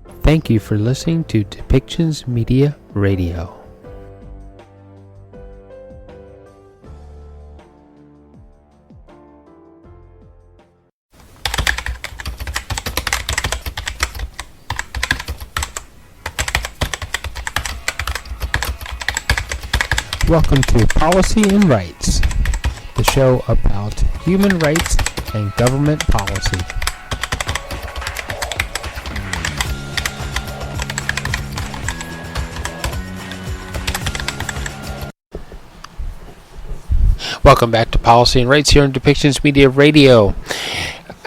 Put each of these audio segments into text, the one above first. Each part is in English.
Thank you for listening to Depictions Media Radio. Welcome to Policy and Rights, the show about human rights and government policy. Welcome back to Policy and Rights here on Depictions Media Radio.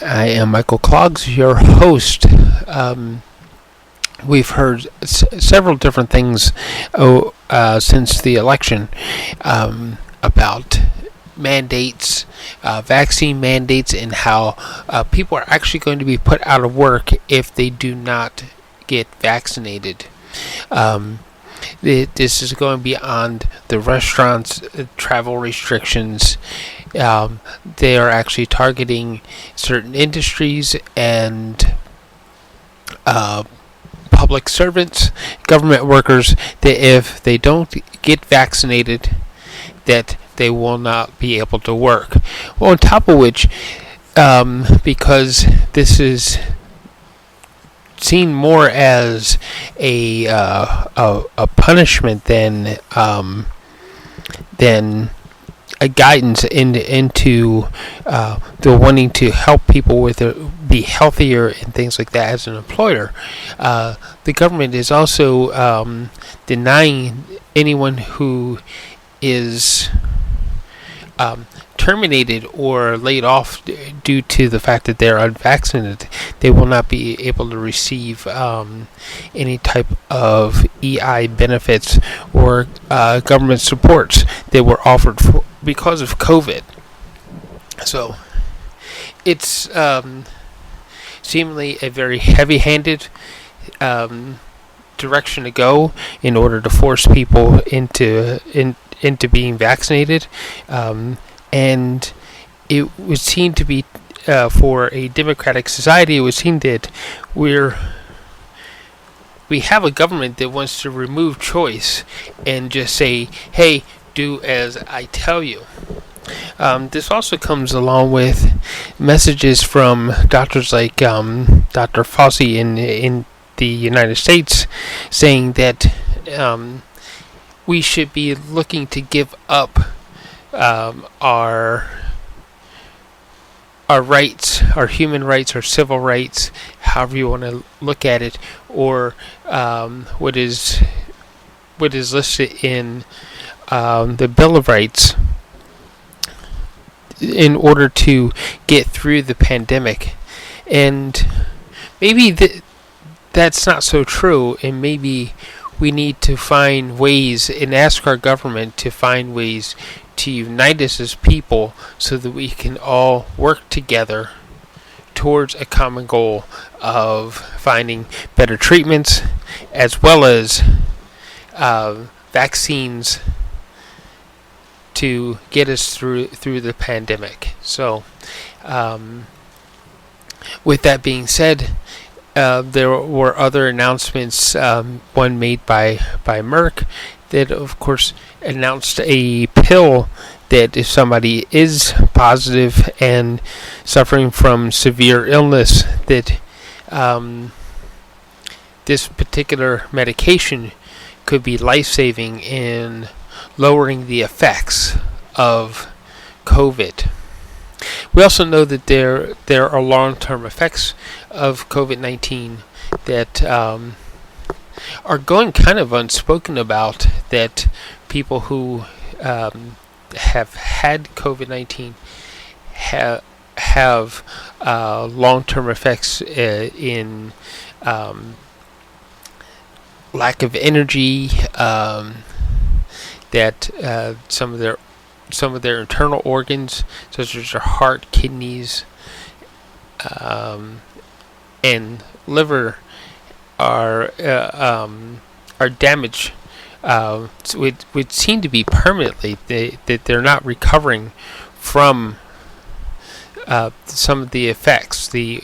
I am Michael Clogs, your host. We've heard several different things since the election about mandates, vaccine mandates, and how people are actually going to be put out of work if they do not get vaccinated. This is going beyond the restaurants' travel restrictions. They are actually targeting certain industries and public servants, government workers, that if they don't get vaccinated, that they will not be able to work. Well, on top of which, because this is seen more as a punishment than a guidance into the wanting to help people with be healthier and things like that as an employer. The government is also denying anyone who is terminated or laid off due to the fact that they're unvaccinated. They will not be able to receive any type of EI benefits or government supports that were offered because of COVID. So it's seemingly a very heavy-handed direction to go in order to force people into being vaccinated. And it would seem to be, for a democratic society, it would seem that we have a government that wants to remove choice and just say, hey, do as I tell you. This also comes along with messages from doctors like Dr. Fauci in the United States saying that we should be looking to give up our rights, our human rights, our civil rights, however you want to look at it, or what is listed in the Bill of Rights, in order to get through the pandemic. And maybe that's not so true, and maybe we need to find ways and ask our government to find ways to unite us as people so that we can all work together towards a common goal of finding better treatments as well as vaccines to get us through the pandemic. So with that being said, there were other announcements, one made by Merck, that of course announced a pill that if somebody is positive and suffering from severe illness, that this particular medication could be life-saving in lowering the effects of COVID. We also know that there are long-term effects of COVID-19 that are going kind of unspoken about, that people who have had COVID-19 have long-term effects in lack of energy, that some of their internal organs, such as their heart, kidneys, and liver, are damaged. Would seem to be permanently, that they're not recovering from some of the effects, the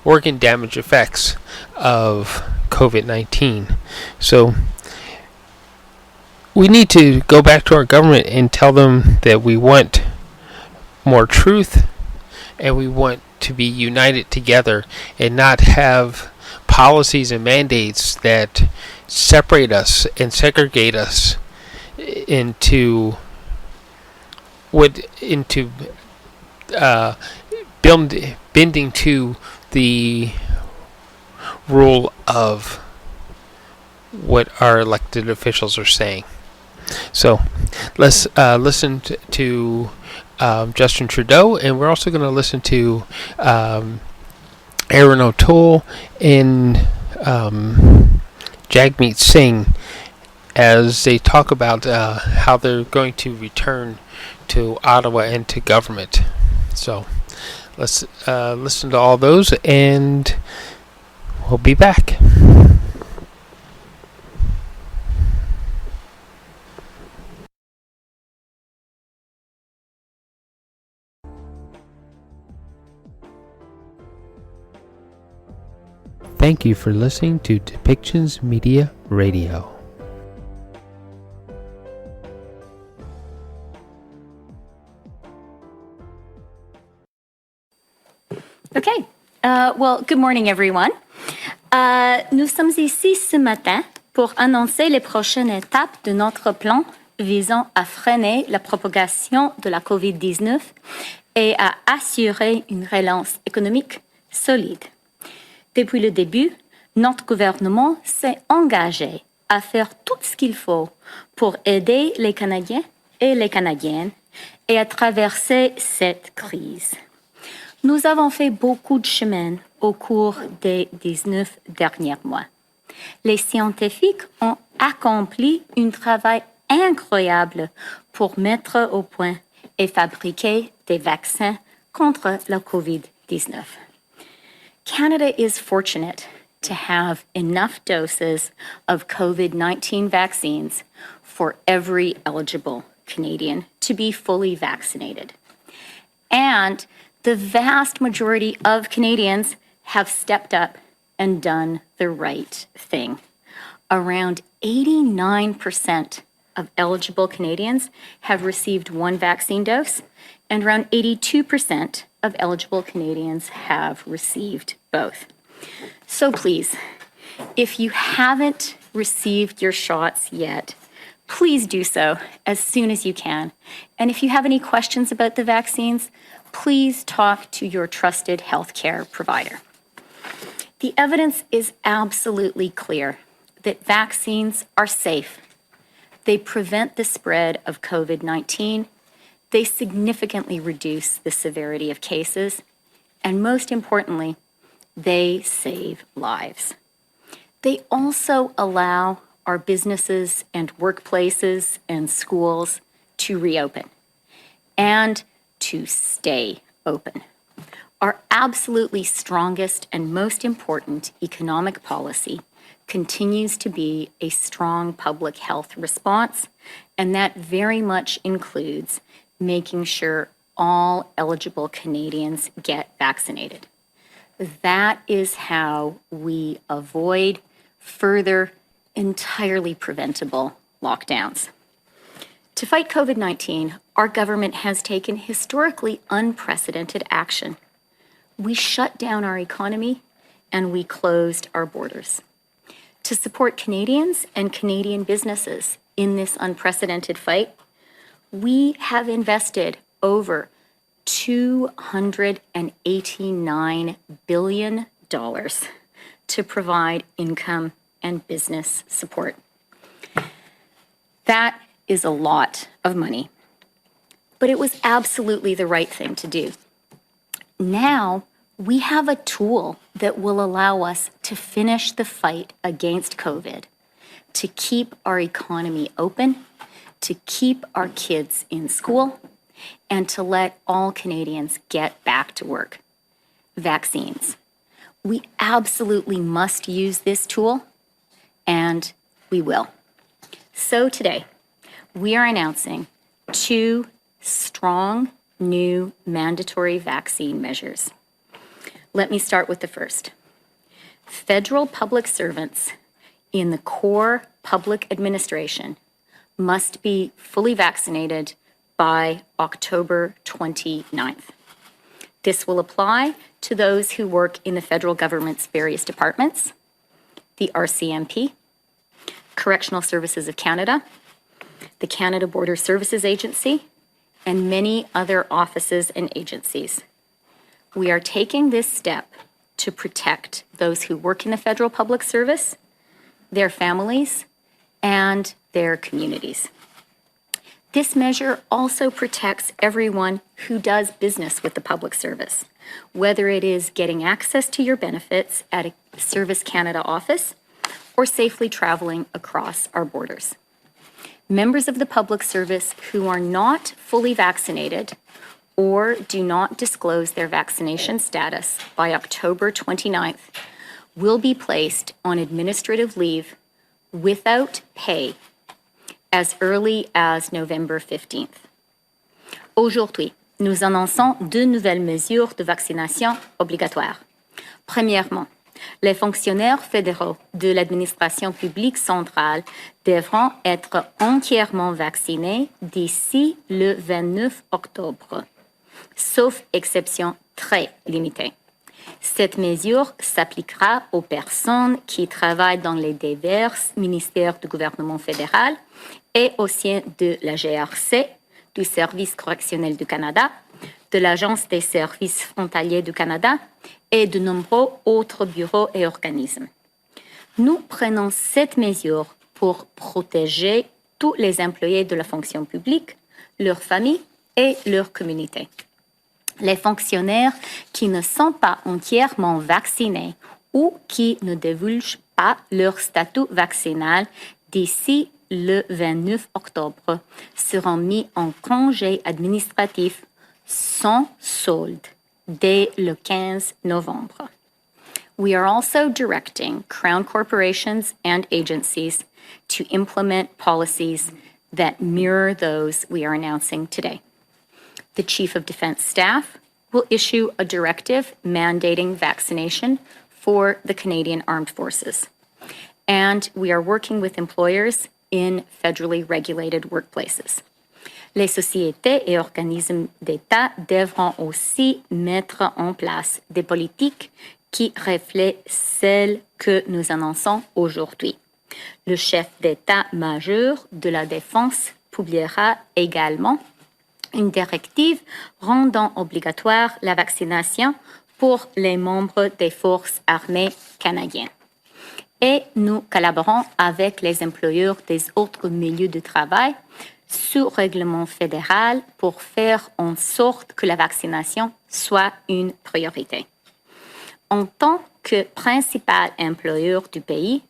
organ damage effects of COVID-19. So we need to go back to our government and tell them that we want more truth and we want to be united together and not have policies and mandates that separate us and segregate us into bending to the rule of what our elected officials are saying. So let's listen to Justin Trudeau, and we're also going to listen to Aaron O'Toole and Jagmeet Singh as they talk about how they're going to return to Ottawa and to government. So let's listen to all those, and we'll be back. Thank you for listening to Depictions Media Radio. Okay. Well, good morning, everyone. Nous sommes ici ce matin pour annoncer les prochaines étapes de notre plan visant à freiner la propagation de la COVID-19 et à assurer une relance économique solide. Depuis le début, notre gouvernement s'est engagé à faire tout ce qu'il faut pour aider les Canadiens et les Canadiennes et à traverser cette crise. Nous avons fait beaucoup de chemin au cours des 19 derniers mois. Les scientifiques ont accompli un travail incroyable pour mettre au point et fabriquer des vaccins contre la COVID-19. Canada is fortunate to have enough doses of COVID-19 vaccines for every eligible Canadian to be fully vaccinated. And the vast majority of Canadians have stepped up and done the right thing. Around 89% of eligible Canadians have received one vaccine dose, and around 82% of eligible Canadians have received both. So please, if you haven't received your shots yet, please do so as soon as you can. And if you have any questions about the vaccines, please talk to your trusted healthcare provider. The evidence is absolutely clear that vaccines are safe. They prevent the spread of COVID-19. They significantly reduce the severity of cases. And most importantly, they save lives. They also allow our businesses and workplaces and schools to reopen and to stay open. Our absolutely strongest and most important economic policy continues to be a strong public health response, and that very much includes making sure all eligible Canadians get vaccinated. That is how we avoid further entirely preventable lockdowns. To fight COVID-19, our government has taken historically unprecedented action. We shut down our economy and we closed our borders. To support Canadians and Canadian businesses in this unprecedented fight, we have invested over $289 billion to provide income and business support. That is a lot of money, but it was absolutely the right thing to do. Now, we have a tool that will allow us to finish the fight against COVID, to keep our economy open, to keep our kids in school, and to let all Canadians get back to work. Vaccines. We absolutely must use this tool, and we will. So today, we are announcing 2 strong new mandatory vaccine measures. Let me start with the first. Federal public servants in the core public administration must be fully vaccinated by October 29th. This will apply to those who work in the federal government's various departments, the RCMP, Correctional Services of Canada, the Canada Border Services Agency, and many other offices and agencies. We are taking this step to protect those who work in the federal public service, their families, and their communities. This measure also protects everyone who does business with the public service, whether it is getting access to your benefits at a Service Canada office or safely traveling across our borders. Members of the public service who are not fully vaccinated or do not disclose their vaccination status by October 29th will be placed on administrative leave without pay as early as November 15th. Aujourd'hui, nous annonçons deux nouvelles mesures de vaccination obligatoire. Premièrement, les fonctionnaires fédéraux de l'administration publique centrale devront être entièrement vaccinés d'ici le 29 octobre, sauf exception très limitée. Cette mesure s'appliquera aux personnes qui travaillent dans les divers ministères du gouvernement fédéral et au sein de la GRC, du Service correctionnel du Canada, de l'Agence des services frontaliers du Canada et de nombreux autres bureaux et organismes. Nous prenons cette mesure pour protéger tous les employés de la fonction publique, leurs familles et leur communauté. Les fonctionnaires qui ne sont pas entièrement vaccinés ou qui ne divulguent pas leur statut vaccinal d'ici le 29 octobre seront mis en congé administratif sans solde dès le 15 novembre. We are also directing Crown corporations and agencies to implement policies that mirror those we are announcing today. The Chief of Defence Staff will issue a directive mandating vaccination for the Canadian Armed Forces. And we are working with employers in federally regulated workplaces. Les sociétés et organismes d'État devront aussi mettre en place des politiques qui reflètent celles que nous annonçons aujourd'hui. Le chef d'État-major de la Défense publiera également une directive rendant obligatoire la vaccination pour les membres des forces armées canadiennes. Et nous collaborons avec les employeurs des autres milieux de travail sous règlement fédéral pour faire en sorte que la vaccination soit une priorité. En tant que principal employeur du pays,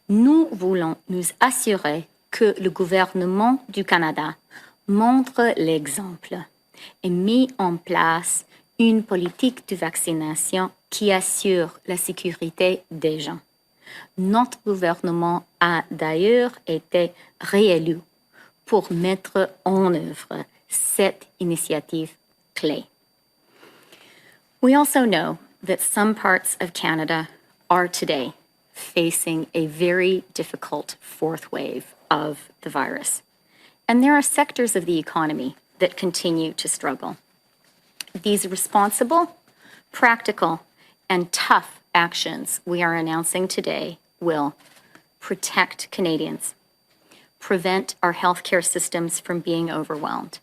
nous voulons nous assurer que le gouvernement du Canada montre l'exemple et met en place une politique de vaccination qui assure la sécurité des gens. Notre gouvernement a d'ailleurs été réélu pour mettre en œuvre cette initiative clé. We also know that some parts of Canada are today facing a very difficult fourth wave of the virus. And there are sectors of the economy that continue to struggle. These responsible, practical, and tough actions we are announcing today will protect Canadians, prevent our healthcare systems from being overwhelmed,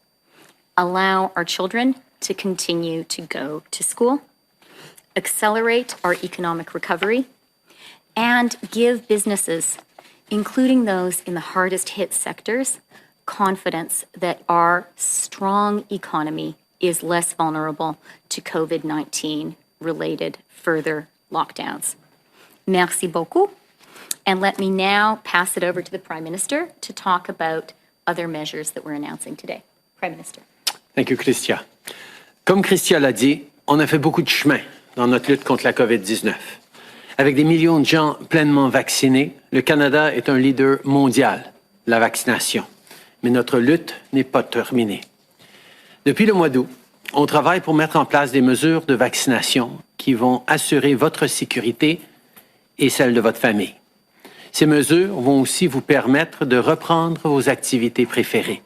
allow our children to continue to go to school, accelerate our economic recovery, and give businesses, including those in the hardest hit sectors, confidence that our strong economy is less vulnerable to COVID-19 related further lockdowns. Merci beaucoup. And let me now pass it over to the Prime Minister to talk about other measures that we're announcing today. Prime Minister. Thank you, Chrystia. Comme Chrystia l'a dit, on a fait beaucoup de chemin dans notre lutte contre la COVID-19. Avec des millions de gens pleinement vaccinés, le Canada est un leader mondial de la vaccination. Mais notre lutte n'est pas terminée. Depuis le mois d'août, on travaille pour mettre en place des mesures de vaccination qui vont assurer votre sécurité et celle de votre famille. Ces mesures vont aussi vous permettre de reprendre vos activités préférées.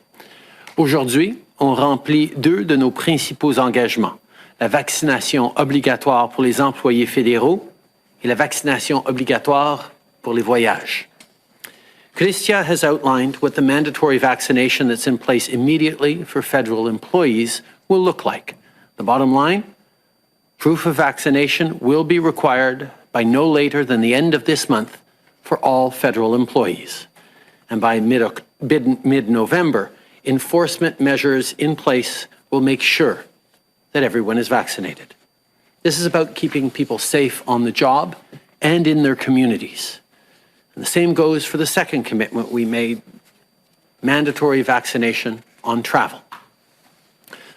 Aujourd'hui, on remplit 2 de nos principaux engagements, la vaccination obligatoire pour les employés fédéraux et la vaccination obligatoire pour les voyages. Chrystia has outlined what the mandatory vaccination that's in place immediately for federal employees will look like. The bottom line, proof of vaccination will be required by no later than the end of this month for all federal employees. And by mid-November, enforcement measures in place will make sure that everyone is vaccinated. This is about keeping people safe on the job and in their communities. And the same goes for the second commitment we made, mandatory vaccination on travel.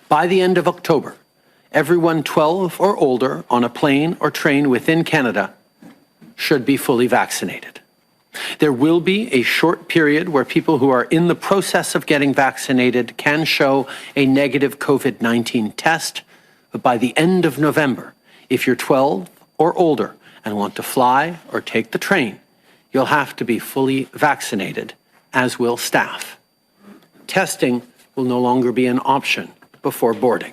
By the end of October, everyone 12 or older on a plane or train within Canada should be fully vaccinated. There will be a short period where people who are in the process of getting vaccinated can show a negative COVID-19 test, but by the end of November, if you're 12 or older and want to fly or take the train, you'll have to be fully vaccinated, as will staff. Testing will no longer be an option before boarding.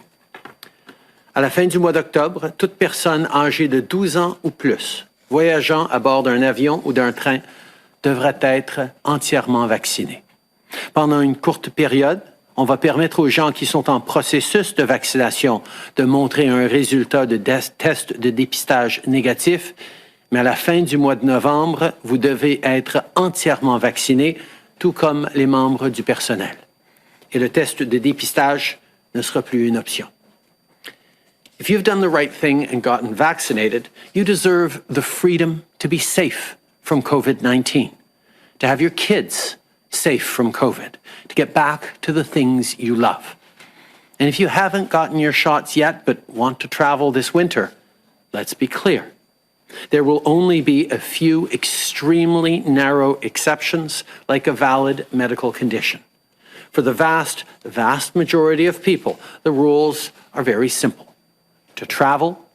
À la fin du mois d'octobre, toute personne âgée de 12 ans ou plus voyageant à bord d'un avion ou d'un train devrait être entièrement vaccinée. Pendant une courte période, on va permettre aux gens qui sont en processus de vaccination de montrer un résultat de test de dépistage négatif, mais à la fin du mois de novembre, vous devez être entièrement vacciné, tout comme les membres du personnel. Et le test de dépistage ne sera plus une option. If you've done the right thing and gotten vaccinated, you deserve the freedom to be safe from COVID-19, to have your kids safe from COVID, to get back to the things you love. And if you haven't gotten your shots yet but want to travel this winter, let's be clear. There will only be a few extremely narrow exceptions, like a valid medical condition. For the vast, vast majority of people, the rules are very simple. To travel,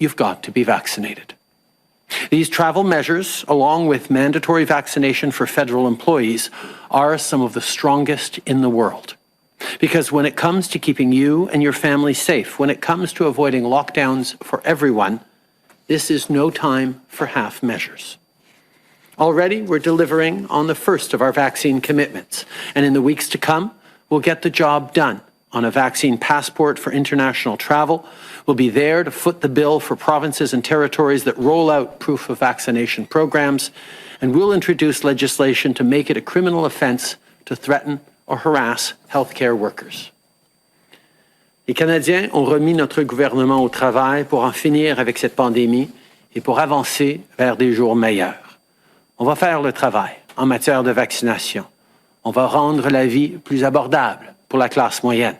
you've got to be vaccinated. These travel measures, along with mandatory vaccination for federal employees, are some of the strongest in the world. Because when it comes to keeping you and your family safe, when it comes to avoiding lockdowns for everyone, this is no time for half measures. Already, we're delivering on the first of our vaccine commitments, and in the weeks to come, we'll get the job done on a vaccine passport for international travel. We'll be there to foot the bill for provinces and territories that roll out proof of vaccination programs, and we'll introduce legislation to make it a criminal offense to threaten or harass healthcare workers. Les Canadiens ont remis notre gouvernement au travail pour en finir avec cette pandémie et pour avancer vers des jours meilleurs. On va faire le travail en matière de vaccination. On va rendre la vie plus abordable pour la classe moyenne.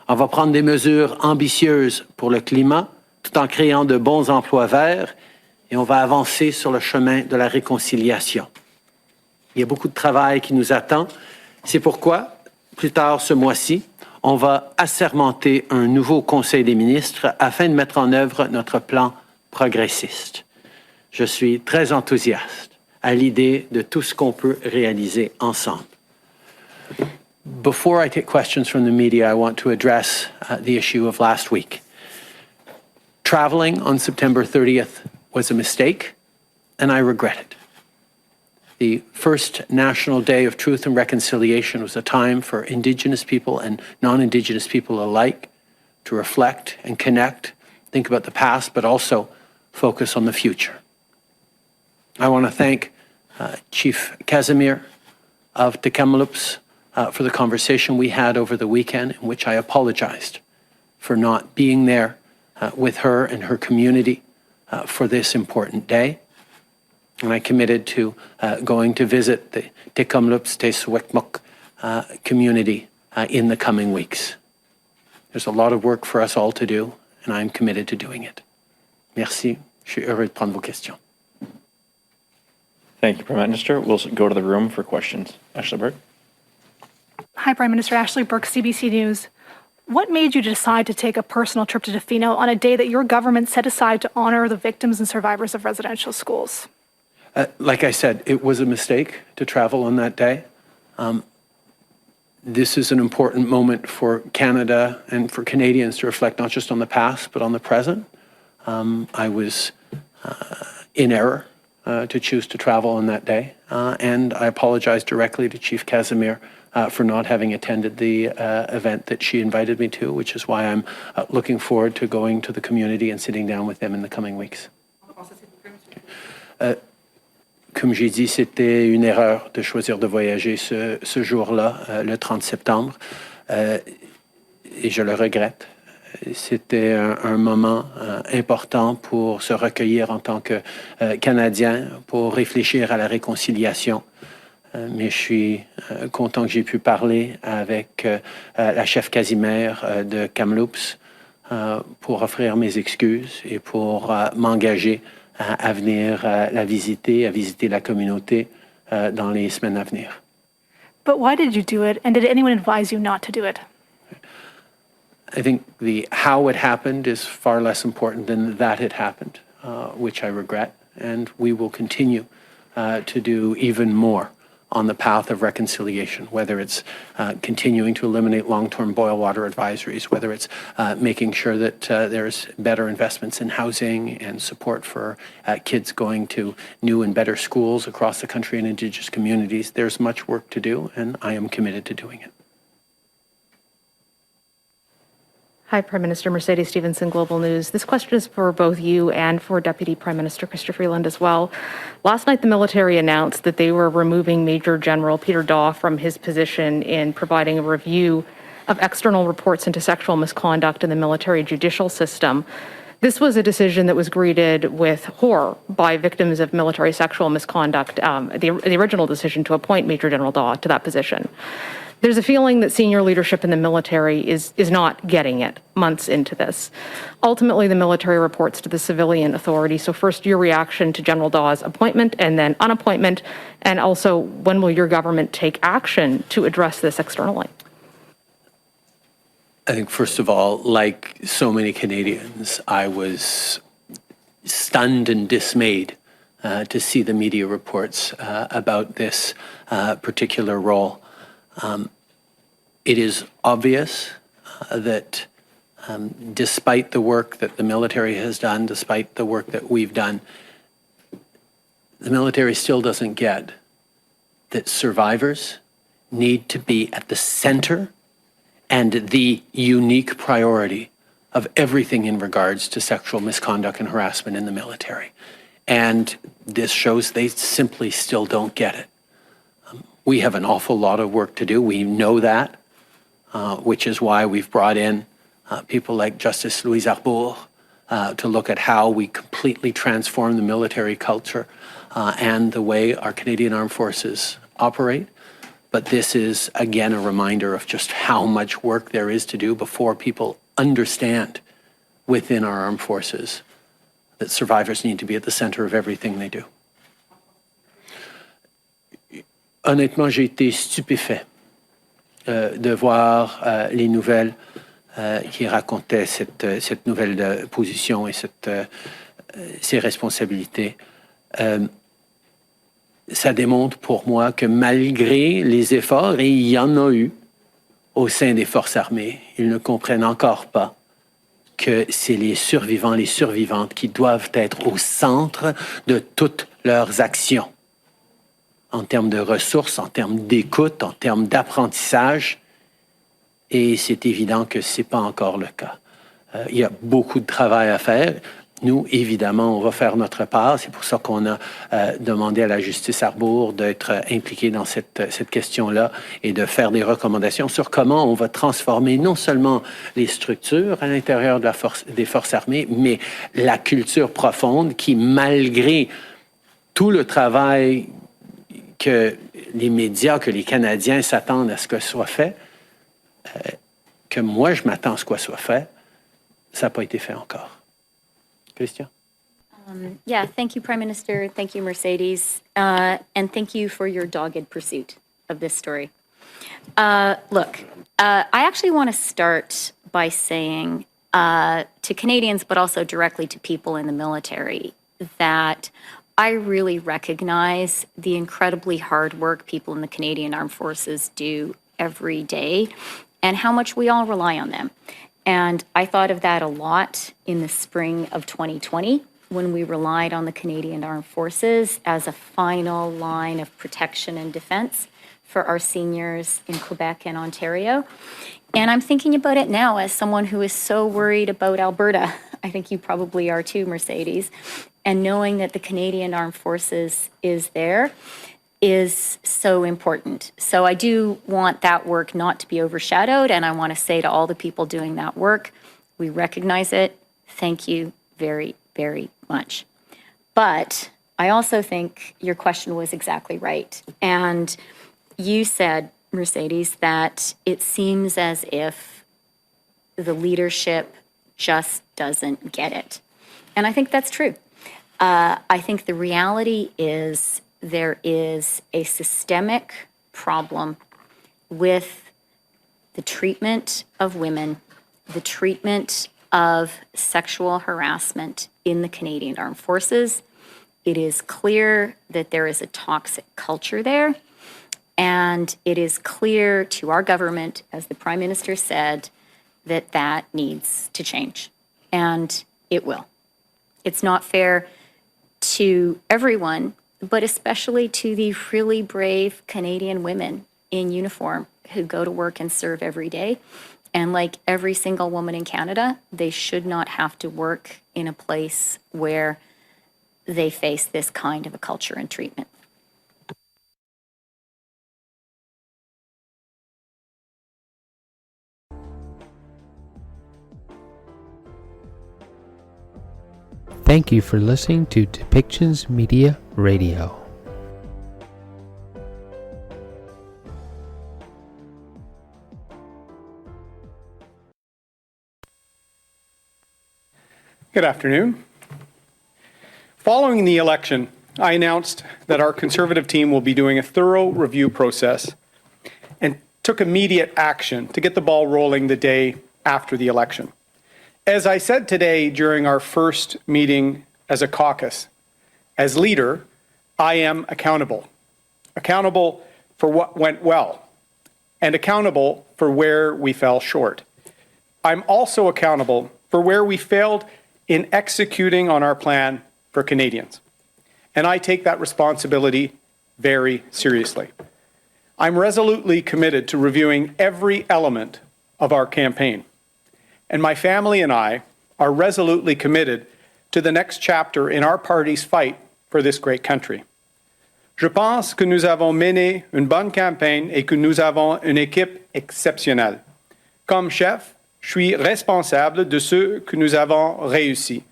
On va prendre des mesures ambitieuses pour le climat, tout en créant de bons emplois verts, et on va avancer sur le chemin de la réconciliation. Il y a beaucoup de travail qui nous attend. C'est pourquoi, plus tard ce mois-ci, on va assermenter un nouveau Conseil des ministres afin de mettre en œuvre notre plan progressiste. Je suis très enthousiaste à l'idée de tout ce qu'on peut réaliser ensemble. Before I take questions from the media, I want to address the issue of last week. Traveling on September 30th was a mistake, and I regret it. The first National Day of Truth and Reconciliation was a time for Indigenous people and non-Indigenous people alike to reflect and connect, think about the past, but also focus on the future. I want to thank Chief Casimir of Tk'emlúps for the conversation we had over the weekend, in which I apologized for not being there with her and her community for this important day. And I committed to going to visit the Tk'emlúps Secwépemc community in the coming weeks. There's a lot of work for us all to do, and I'm committed to doing it. Merci. Je suis heureux de prendre vos questions. Thank you, Prime Minister. We'll go to the room for questions. Ashley Burke. Hi, Prime Minister. Ashley Burke, CBC News. What made you decide to take a personal trip to Tofino on a day that your government set aside to honor the victims and survivors of residential schools? Like I said, it was a mistake to travel on that day. This is an important moment for Canada and for Canadians to reflect not just on the past, but on the present. I was in error to choose to travel on that day, and I apologize directly to Chief Casimir for not having attended the event that she invited me to, which is why I'm looking forward to going to the community and sitting down with them in the coming weeks. Comme j'ai dit, c'était une erreur de choisir de voyager ce jour-là, le 30 septembre, et je le regrette. C'était un moment important pour se recueillir en tant que Canadien, pour réfléchir à la réconciliation. Mais je suis content que j'ai pu parler avec la chef Casimir de Kamloops pour offrir mes excuses et pour m'engager à venir la visiter, à visiter la communauté dans les semaines à venir. But why did you do it, and did anyone advise you not to do it? I think the how it happened is far less important than that it happened, which I regret, and we will continue to do even more on the path of reconciliation, whether it's continuing to eliminate long-term boil water advisories, whether it's making sure that there's better investments in housing and support for kids going to new and better schools across the country and Indigenous communities. There's much work to do, and I am committed to doing it. Hi, Prime Minister. Mercedes Stevenson, Global News. This question is for both you and for Deputy Prime Minister Chrystia Freeland as well. Last night, the military announced that they were removing Major General Peter Daw from his position in providing a review of external reports into sexual misconduct in the military judicial system. This was a decision that was greeted with horror by victims of military sexual misconduct, the original decision to appoint Major General Daw to that position. There's a feeling that senior leadership in the military is not getting it months into this. Ultimately, the military reports to the civilian authority. So first, your reaction to General Daw's appointment and then unappointment, and also when will your government take action to address this externally? I think, first of all, like so many Canadians, I was stunned and dismayed to see the media reports about this particular role. It is obvious that despite the work that the military has done, despite the work that we've done, the military still doesn't get that survivors need to be at the center and the unique priority of everything in regards to sexual misconduct and harassment in the military. And this shows they simply still don't get it. We have an awful lot of work to do. We know that, which is why we've brought in people like Justice Louise Arbour to look at how we completely transform the military culture and the way our Canadian Armed Forces operate. But this is, again, a reminder of just how much work there is to do before people understand within our armed forces that survivors need to be at the center of everything they do. Honnêtement, j'ai été stupéfait de voir les nouvelles qui racontaient cette nouvelle position et ces responsabilités. Ça démontre pour moi que malgré les efforts, et il y en a eu au sein des forces armées, ils ne comprennent encore pas que c'est les survivants, les survivantes qui doivent être au centre de toutes leurs actions. En termes de ressources, en termes d'écoute, en termes d'apprentissage. Et c'est évident que ce n'est pas encore le cas. Il y a beaucoup de travail à faire. Nous, évidemment, on va faire notre part. C'est pour ça qu'on a demandé à la justice Arbour d'être impliquée dans cette question-là et de faire des recommandations sur comment on va transformer non seulement les structures à l'intérieur des forces armées, mais la culture profonde qui, malgré tout le travail que les médias, que les Canadiens s'attendent à ce que soit fait, que moi je m'attends à ce que soit fait, ça n'a pas été fait encore. Chrystia? Yeah, thank you, Prime Minister. Thank you, Mercedes. And thank you for your dogged pursuit of this story. Look, I actually want to start by saying to Canadians, but also directly to people in the military, that I really recognize the incredibly hard work people in the Canadian Armed Forces do every day and how much we all rely on them. And I thought of that a lot in the spring of 2020 when we relied on the Canadian Armed Forces as a final line of protection and defense for our seniors in Quebec and Ontario. And I'm thinking about it now as someone who is so worried about Alberta. I think you probably are too, Mercedes. And knowing that the Canadian Armed Forces is there is so important. So I do want that work not to be overshadowed. And I want to say to all the people doing that work, we recognize it. Thank you very, very much. But I also think your question was exactly right. And you said, Mercedes, that it seems as if the leadership just doesn't get it. And I think that's true. I think the reality is there is a systemic problem with the treatment of women, the treatment of sexual harassment in the Canadian Armed Forces. It is clear that there is a toxic culture there. And it is clear to our government, as the Prime Minister said, that that needs to change. And it will. It's not fair to everyone, but especially to the really brave Canadian women in uniform who go to work and serve every day. And like every single woman in Canada, they should not have to work in a place where they face this kind of a culture and treatment. Thank you for listening to Depictions Media Radio. Good afternoon. Following the election, I announced that our Conservative team will be doing a thorough review process and took immediate action to get the ball rolling the day after the election. As I said today during our first meeting as a caucus, as leader, I am accountable. Accountable for what went well and accountable for where we fell short. I'm also accountable for where we failed in executing on our plan for Canadians. And I take that responsibility very seriously. I'm resolutely committed to reviewing every element of our campaign. And my family and I are resolutely committed to the next chapter in our party's fight for this great country. Je pense que nous avons mené une bonne campagne et que nous avons une équipe exceptionnelle. Comme chef, je suis responsable de ce que nous avons réussi.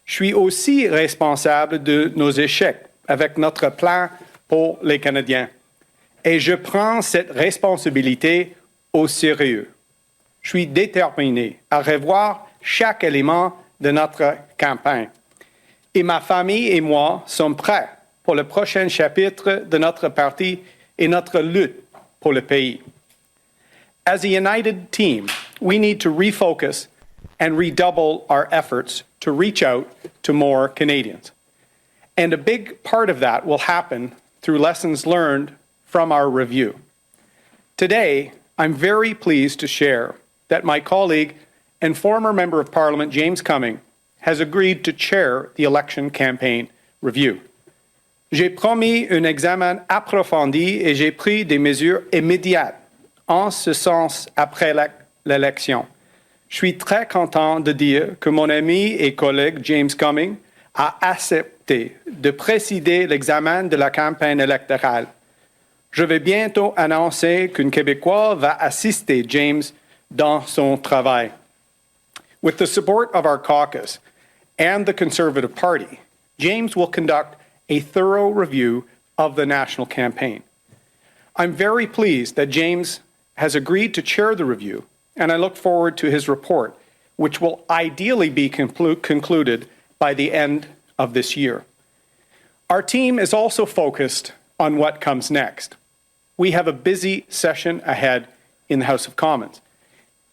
Je suis aussi responsable de nos échecs avec notre plan pour les Canadiens. Et je prends cette responsabilité au sérieux. Je suis déterminé à revoir chaque élément de notre campagne. Et ma famille et moi sommes prêts pour le prochain chapitre de notre parti et notre lutte pour le pays. As a united team, we need to refocus and redouble our efforts to reach out to more Canadians. And a big part of that will happen through lessons learned from our review. Today, I'm very pleased to share that my colleague and former Member of Parliament, James Cumming, has agreed to chair the election campaign review. J'ai promis un examen approfondi et j'ai pris des mesures immédiates en ce sens après l'élection. Je suis très content de dire que mon ami et collègue James Cumming a accepté de présider l'examen de la campagne électorale. Je vais bientôt annoncer qu'un Québécois va assister James dans son travail. With the support of our caucus and the Conservative Party, James will conduct a thorough review of the national campaign. I'm very pleased that James has agreed to chair the review, and I look forward to his report, which will ideally be concluded by the end of this year. Our team is also focused on what comes next. We have a busy session ahead in the House of Commons.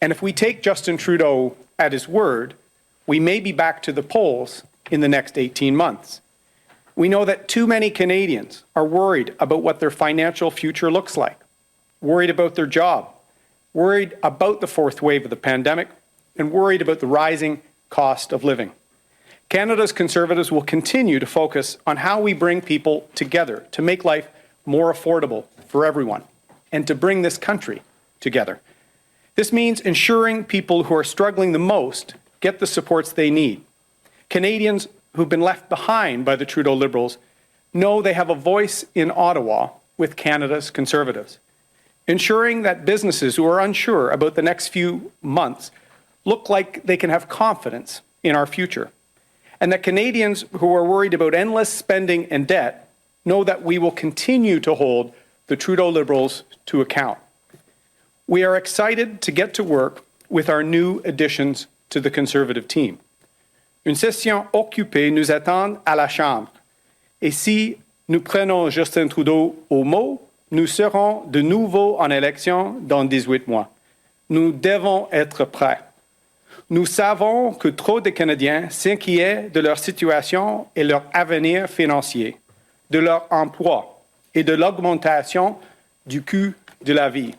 And if we take Justin Trudeau at his word, we may be back to the polls in the next 18 months. We know that too many Canadians are worried about what their financial future looks like, worried about their job, worried about the fourth wave of the pandemic, and worried about the rising cost of living. Canada's Conservatives will continue to focus on how we bring people together to make life more affordable for everyone and to bring this country together. This means ensuring people who are struggling the most get the supports they need. Canadians who've been left behind by the Trudeau Liberals know they have a voice in Ottawa with Canada's Conservatives. Ensuring that businesses who are unsure about the next few months look like they can have confidence in our future. And that Canadians who are worried about endless spending and debt know that we will continue to hold the Trudeau Liberals to account. We are excited to get to work with our new additions to the Conservative team. Une session occupée nous attend à la Chambre. Et si nous prenons Justin Trudeau au mot, nous serons de nouveau en élection dans 18 mois. Nous devons être prêts. Nous savons que trop de Canadiens s'inquiètent de leur situation et leur avenir financier, de leur emploi et de l'augmentation du coût de la vie.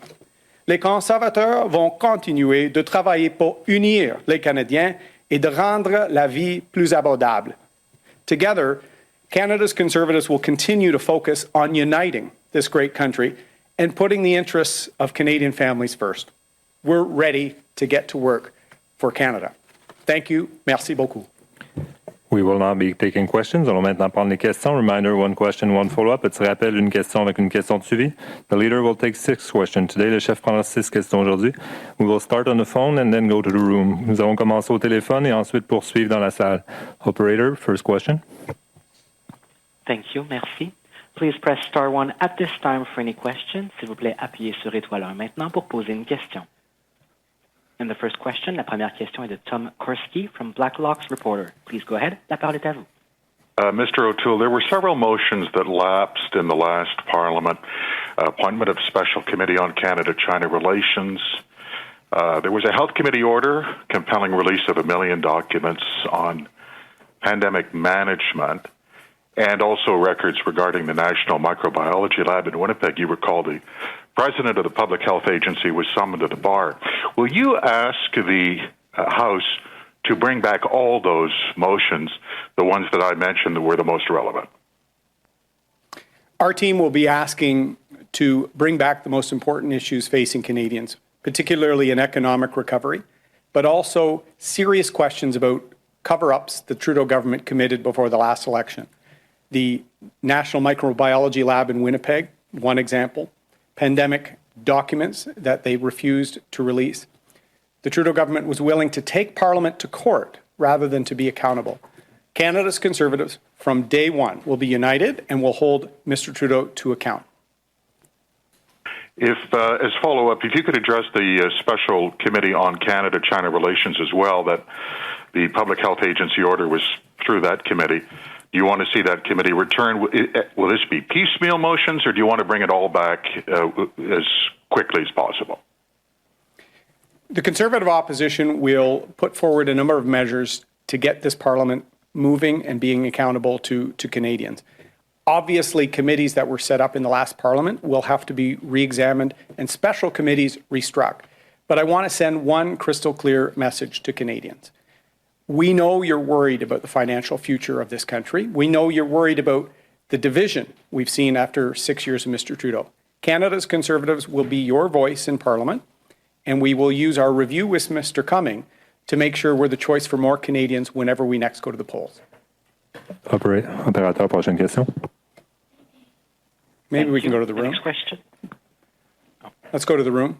Les conservateurs vont continuer de travailler pour unir les Canadiens et de rendre la vie plus abordable. Together, Canada's Conservatives will continue to focus on uniting this great country and putting the interests of Canadian families first. We're ready to get to work for Canada. Thank you. Merci beaucoup. We will now be taking questions. Allons maintenant prendre les questions. Reminder, one question, one follow-up. Petit rappel, une question avec une question de suivi. The leader will take 6 questions today. Le chef prendra 6 questions aujourd'hui. We will start on the phone and then go to the room. Nous allons commencer au téléphone et ensuite poursuivre dans la salle. Operator, first question. Thank you. Merci. Please press star 1 at this time for any questions. S'il vous plaît, appuyez sur étoile 1 maintenant pour poser une question. And the first question, la première question est de Tom Kurski from Blacklock's Reporter. Please go ahead. La parole est à vous. Mr. O'Toole, there were several motions that lapsed in the last Parliament. Appointment of Special Committee on Canada-China Relations. There was a Health Committee order compelling release of 1 million documents on pandemic management and also records regarding the National Microbiology Lab in Winnipeg. You recall the president of the Public Health Agency was summoned to the bar. Will you ask the House to bring back all those motions, the ones that I mentioned that were the most relevant? Our team will be asking to bring back the most important issues facing Canadians, particularly in economic recovery, but also serious questions about cover-ups the Trudeau government committed before the last election. The National Microbiology Lab in Winnipeg, one example. Pandemic documents that they refused to release. The Trudeau government was willing to take Parliament to court rather than to be accountable. Canada's Conservatives, from day one, will be united and will hold Mr. Trudeau to account. If, as follow-up, if you could address the Special Committee on Canada-China Relations as well, that the Public Health Agency order was through that committee. Do you want to see that committee return? Will this be piecemeal motions, or do you want to bring it all back as quickly as possible? The Conservative opposition will put forward a number of measures to get this Parliament moving and being accountable to Canadians. Obviously, committees that were set up in the last Parliament will have to be re-examined and special committees restruck. But I want to send one crystal clear message to Canadians. We know you're worried about the financial future of this country. We know you're worried about the division we've seen after 6 years of Mr. Trudeau. Canada's Conservatives will be your voice in Parliament, and we will use our review with Mr. Cumming to make sure we're the choice for more Canadians whenever we next go to the polls. Opérateur, prochaine question. Maybe we can go to the room. Next question. Let's go to the room.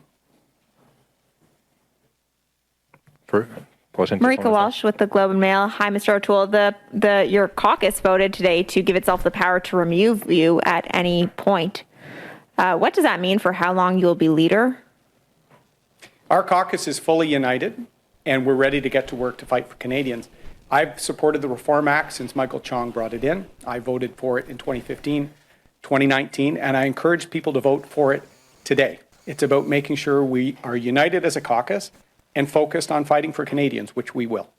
Marika Walsh with the Globe and Mail. Hi, Mr. O'Toole. Your caucus voted today to give itself the power to remove you at any point. What does that mean for how long you'll be leader? Our caucus is fully united, and we're ready to get to work to fight for Canadians. I've supported the Reform Act since Michael Chong brought it in. I voted for it in 2015, 2019, and I encourage people to vote for it today. It's about making sure we are united as a caucus and focused on fighting for Canadians, which we will.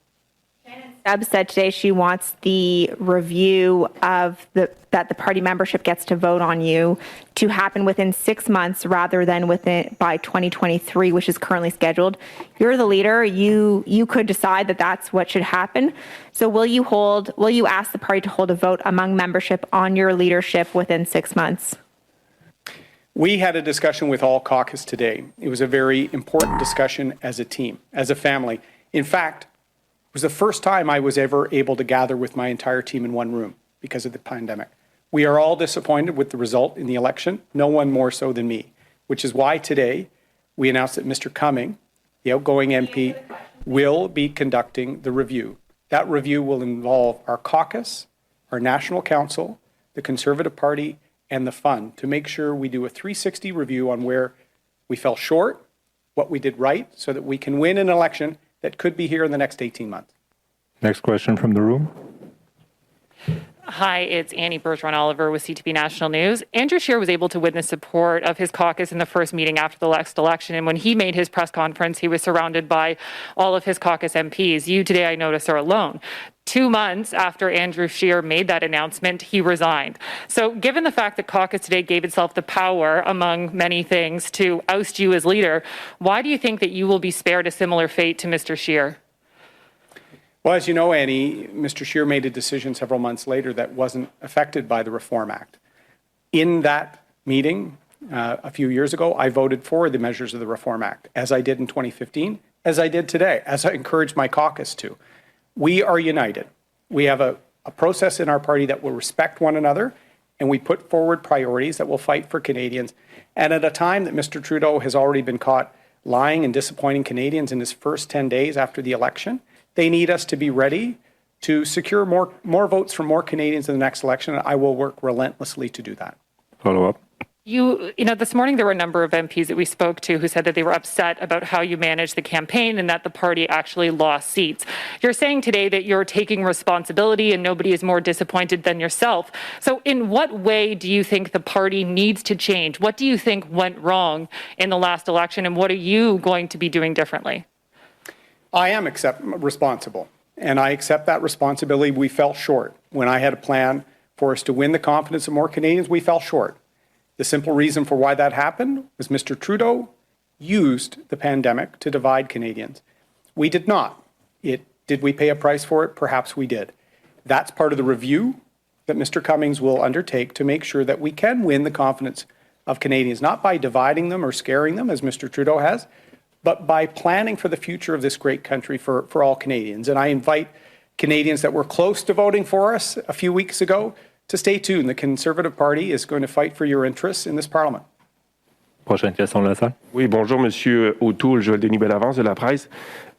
Shannon Stubbs said today she wants the review of that the party membership gets to vote on you to happen within 6 months rather than by 2023, which is currently scheduled. You're the leader. You could decide that that's what should happen. So will you ask the party to hold a vote among membership on your leadership within 6 months? We had a discussion with all caucus today. It was a very important discussion as a team, as a family. In fact, it was the first time I was ever able to gather with my entire team in one room because of the pandemic. We are all disappointed with the result in the election, no one more so than me, which is why today we announced that Mr. Cumming, the outgoing MP, will be conducting the review. That review will involve our caucus, our National Council, the Conservative Party, and the Fund to make sure we do a 360 review on where we fell short, what we did right, so that we can win an election that could be here in the next 18 months. Next question from the room. Hi, it's Annie Bergeron-Oliver with CTV National News. Andrew Scheer was able to witness support of his caucus in the first meeting after the last election, and when he made his press conference, he was surrounded by all of his caucus MPs. You today, I notice, are alone. 2 months after Andrew Scheer made that announcement, he resigned. So given the fact that caucus today gave itself the power, among many things, to oust you as leader, why do you think that you will be spared a similar fate to Mr. Scheer? Well, as you know, Annie, Mr. Scheer made a decision several months later that wasn't affected by the Reform Act. In that meeting a few years ago, I voted for the measures of the Reform Act, as I did in 2015, as I did today, as I encouraged my caucus to. We are united. We have a process in our party that will respect one another, and we put forward priorities that will fight for Canadians. And at a time that Mr. Trudeau has already been caught lying and disappointing Canadians in his first 10 days after the election, they need us to be ready to secure more votes from more Canadians in the next election, and I will work relentlessly to do that. Follow up. You know, this morning there were a number of MPs that we spoke to who said that they were upset about how you managed the campaign and that the party actually lost seats. You're saying today that you're taking responsibility and nobody is more disappointed than yourself. So in what way do you think the party needs to change? What do you think went wrong in the last election, and what are you going to be doing differently? I am responsible, and I accept that responsibility. We fell short. When I had a plan for us to win the confidence of more Canadians, we fell short. The simple reason for why that happened was Mr. Trudeau used the pandemic to divide Canadians. We did not. Did we pay a price for it? Perhaps we did. That's part of the review that Mr. Cummings will undertake to make sure that we can win the confidence of Canadians, not by dividing them or scaring them, as Mr. Trudeau has, but by planning for the future of this great country for all Canadians. And I invite Canadians that were close to voting for us a few weeks ago to stay tuned. The Conservative Party is going to fight for your interests in this Parliament. Prochaine question de la salle. Oui, bonjour, Monsieur O'Toole, Joël Denis Bellavance de la presse.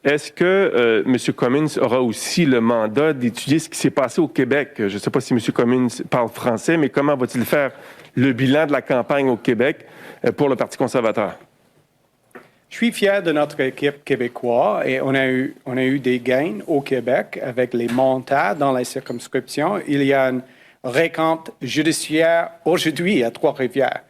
Est-ce que M. Cummings aura aussi le mandat d'étudier ce qui s'est passé au Québec? Je ne sais pas si M. Cummings parle français, mais comment va-t-il faire le bilan de la campagne au Québec pour le Parti conservateur? Je suis fier de notre équipe québécoise et on a eu des gains au Québec avec les mandats dans les circonscriptions. Il y a une récompte judiciaire aujourd'hui à Trois-Rivières.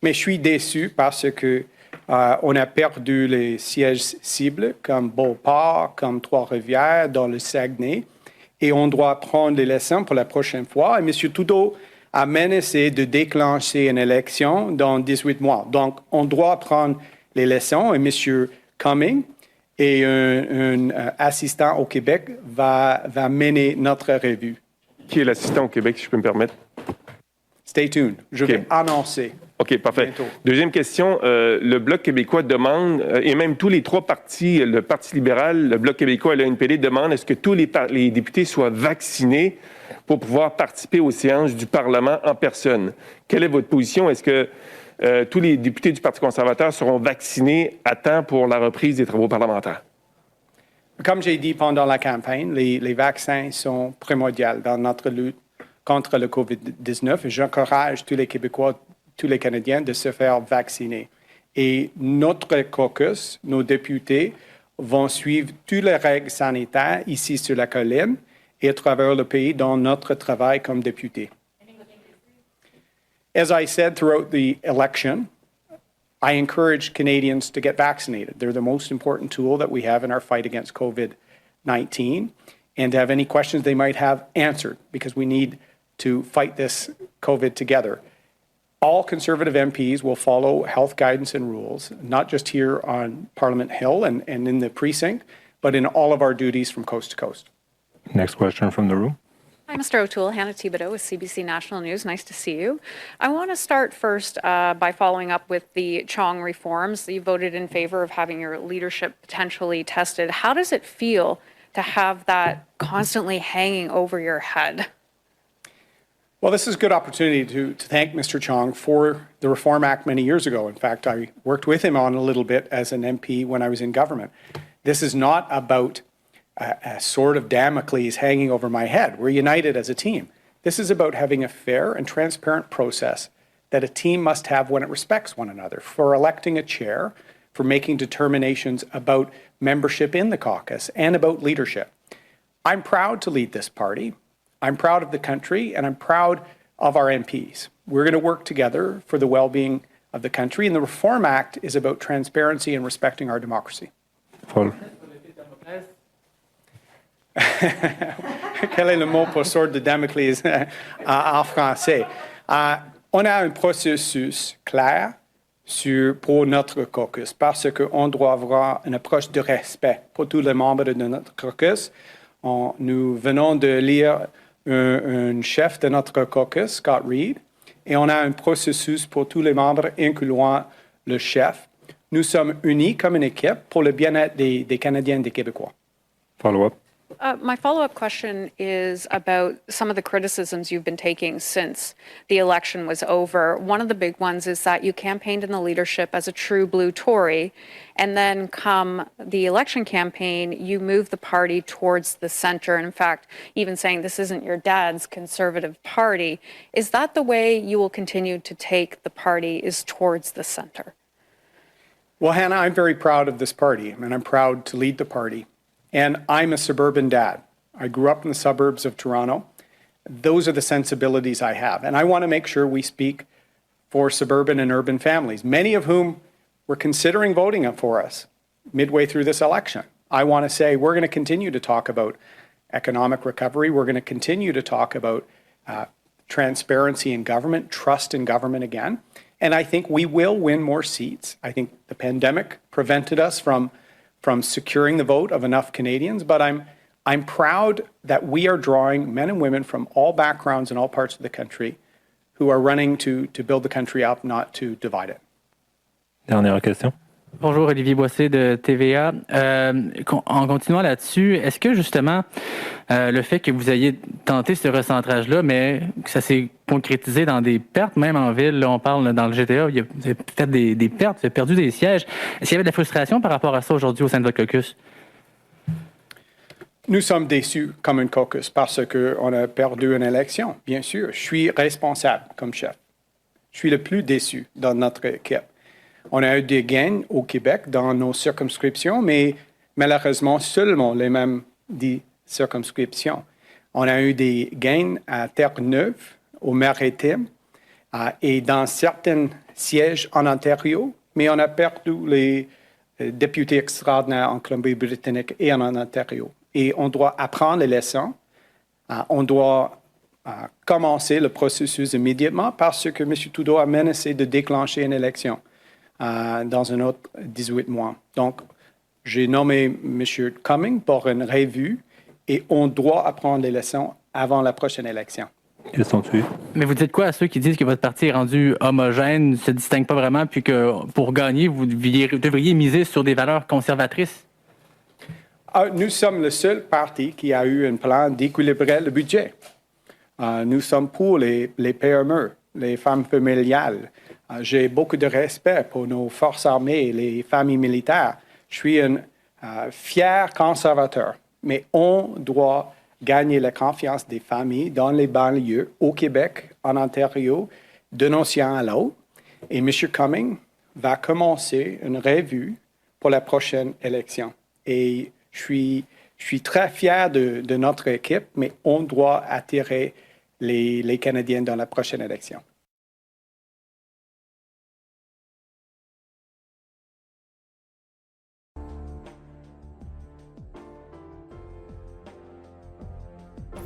Mais je suis déçu parce que on a perdu les sièges cibles comme Beauport, comme Trois-Rivières, dans le Saguenay. Et on doit prendre les leçons pour la prochaine fois. Et M. Trudeau a menacé de déclencher une élection dans 18 mois. Donc, on doit prendre les leçons et M. Cummings et un assistant au Québec va mener notre revue. Qui est l'assistant au Québec, si je peux me permettre? Stay tuned. Je vais annoncer. OK, parfait. Bientôt. Deuxième question. Le Bloc québécois demande, et même tous les trois partis, le Parti libéral, le Bloc québécois et le NPD demandent à ce que tous les députés soient vaccinés pour pouvoir participer aux séances du Parlement en personne. Quelle est votre position? Est-ce que tous les députés du Parti conservateur seront vaccinés à temps pour la reprise des travaux parlementaires? Comme j'ai dit pendant la campagne, les vaccins sont primordiaux dans notre lutte contre le COVID-19 et j'encourage tous les Québécois, tous les Canadiens de se faire vacciner. Et notre caucus, nos députés, vont suivre toutes les règles sanitaires ici sur la colline et à travers le pays dans notre travail comme députés. As I said throughout the election, I encourage Canadians to get vaccinated. They're the most important tool that we have in our fight against COVID-19. and to have any questions they might have answered, because we need to fight this COVID together. All Conservative MPs will follow health guidance and rules, not just here on Parliament Hill and in the precinct, but in all of our duties from coast to coast. Next question from the room. Hi, Mr. O'Toole. Hannah Thibodeau with CBC National News. Nice to see you. I want to start first by following up with the Chong reforms. You voted in favor of having your leadership potentially tested. How does it feel to have that constantly hanging over your head? Well, this is a good opportunity to thank Mr. Chong for the Reform Act many years ago. In fact, I worked with him on a little bit as an MP when I was in government. This is not about a sword of Damocles hanging over my head. We're united as a team. This is about having a fair and transparent process that a team must have when it respects one another, for electing a chair, for making determinations about membership in the caucus, and about leadership. I'm proud to lead this party. I'm proud of the country, and I'm proud of our MPs. We're going to work together for the well-being of the country, and the Reform Act is about transparency and respecting our democracy. Paul. Quel est le mot pour sword de Damoclès en français? On a un processus clair pour notre caucus parce qu'on doit avoir une approche de respect pour tous les membres de notre caucus. Nous venons de lire un chef de notre caucus, Scott Reid, et on a un processus pour tous les membres, incluant le chef. Nous sommes unis comme une équipe pour le bien-être des Canadiens et des Québécois. Follow-up. My follow-up question is about some of the criticisms you've been taking since the election was over. One of the big ones is that you campaigned in the leadership as a true blue Tory, and then come the election campaign, you moved the party towards the centre. And in fact, even saying this isn't your dad's Conservative Party. Is that the way you will continue to take the party, is towards the centre? Well, Hannah, I'm very proud of this party, and I'm proud to lead the party. And I'm a suburban dad. I grew up in the suburbs of Toronto. Those are the sensibilities I have. And I want to make sure we speak for suburban and urban families, many of whom were considering voting for us midway through this election. I want to say we're going to continue to talk about economic recovery. We're going to continue to talk about transparency in government, trust in government again. And I think we will win more seats. I think the pandemic prevented us from securing the vote of enough Canadians, but I'm proud that we are drawing men and women from all backgrounds in all parts of the country who are running to build the country up, not to divide it. Dernière question. Bonjour, Olivier Boissé de TVA. En continuant là-dessus, est-ce que justement le fait que vous ayez tenté ce recentrage-là, mais que ça s'est concrétisé dans des pertes, même en ville, là, on parle dans le GTA, vous avez fait des pertes, vous avez perdu des sièges. Est-ce qu'il y avait de la frustration par rapport à ça aujourd'hui au sein de votre caucus? Nous sommes déçus comme un caucus parce qu'on a perdu une élection, bien sûr. Je suis responsable comme chef. Je suis le plus déçu dans notre équipe. On a eu des gains au Québec dans nos circonscriptions, mais malheureusement seulement les mêmes 10 circonscriptions. On a eu des gains à Terre-Neuve, au Maritime, et dans certains sièges en Ontario, mais on a perdu les députés extraordinaires en Colombie-Britannique et en Ontario. Et on doit apprendre les leçons. On doit commencer le processus immédiatement parce que M. Trudeau a menacé de déclencher une élection dans un autre 18 mois. Donc, j'ai nommé M. Cumming pour une revue et on doit apprendre les leçons avant la prochaine élection. Mais vous dites quoi à ceux qui disent que votre parti est rendu homogène, ne se distingue pas vraiment, puis que pour gagner, vous devriez miser sur des valeurs conservatrices? Nous sommes le seul parti qui a eu un plan d'équilibrer le budget. Nous sommes pour les PME, les femmes familiales. J'ai beaucoup de respect pour nos forces armées et les familles militaires. Je suis un fier conservateur, mais on doit gagner la confiance des familles dans les banlieues, au Québec, en Ontario, d'un océan à l'autre. Et M. Cumming va commencer une revue pour la prochaine élection. Et je suis très fier de notre équipe, mais on doit attirer les Canadiens dans la prochaine élection.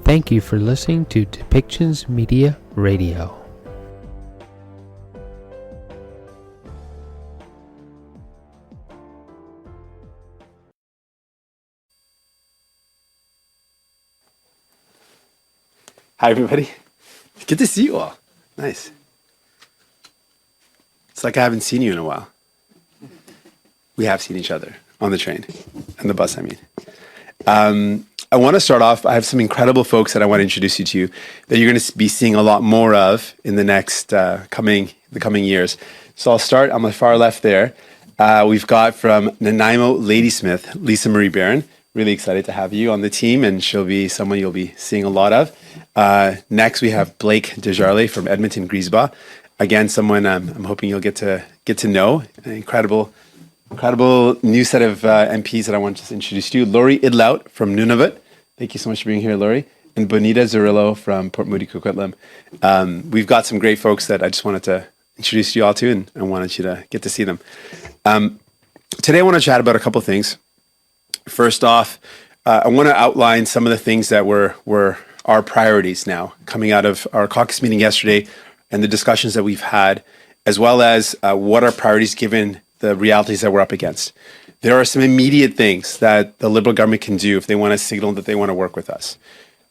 Thank you for listening to Depictions Media Radio. Hi, everybody. Good to see you all. Nice. It's like I haven't seen you in a while. We have seen each other on the train, and the bus, I mean. I want to start off, I have some incredible folks that I want to introduce you to that you're going to be seeing a lot more of in the next coming years. So I'll start on my far left there. We've got from Nanaimo Ladysmith, Lisa Marie Barron. Really excited to have you on the team, and she'll be someone you'll be seeing a lot of. Next, we have Blake Desjardins from Edmonton Griesbach. Again, someone I'm hoping you'll get to know. An incredible new set of MPs that I want to introduce to you. Laurie Idlout from Nunavut. Thank you so much for being here, Laurie. And Bonita Zarillo from Port Moody Coquitlam. We've got some great folks that I just wanted to introduce you all to, and I wanted you to get to see them. Today, I want to chat about a couple things. First off, I want to outline some of the things that were our priorities now, coming out of our caucus meeting yesterday and the discussions that we've had, as well as what our priorities given the realities that we're up against. There are some immediate things that the Liberal government can do if they want to signal that they want to work with us.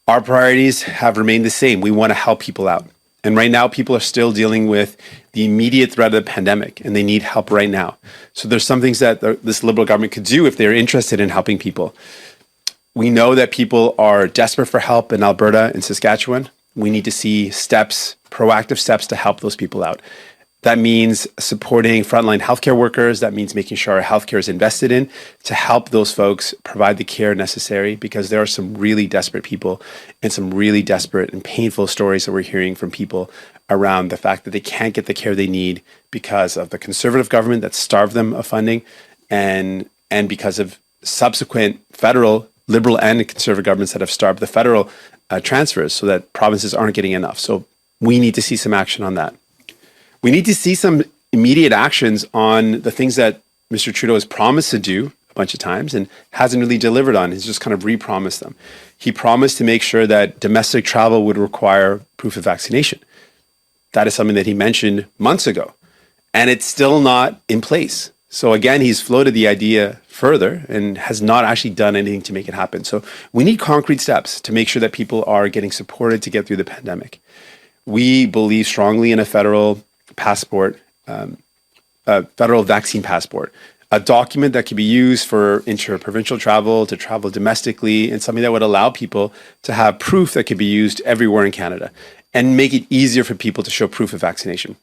Our priorities have remained the same. We want to help people out. And right now, people are still dealing with the immediate threat of the pandemic, and they need help right now. So there's some things that this Liberal government could do if they're interested in helping people. We know that people are desperate for help in Alberta and Saskatchewan. We need to see proactive steps to help those people out. That means supporting frontline healthcare workers. That means making sure our healthcare is invested in to help those folks provide the care necessary, because there are some really desperate people and some really desperate and painful stories that we're hearing from people around the fact that they can't get the care they need because of the Conservative government that starved them of funding, and because of subsequent federal, Liberal and Conservative governments that have starved the federal transfers so that provinces aren't getting enough. So we need to see some action on that. We need to see some immediate actions on the things that Mr. Trudeau has promised to do a bunch of times and hasn't really delivered on. He's just kind of re-promised them. He promised to make sure that domestic travel would require proof of vaccination. That is something that he mentioned months ago, and it's still not in place. So again, he's floated the idea further and has not actually done anything to make it happen. So we need concrete steps to make sure that people are getting supported to get through the pandemic. We believe strongly in a federal passport, a federal vaccine passport, a document that can be used for interprovincial travel, to travel domestically, and something that would allow people to have proof that could be used everywhere in Canada and make it easier for people to show proof of vaccination.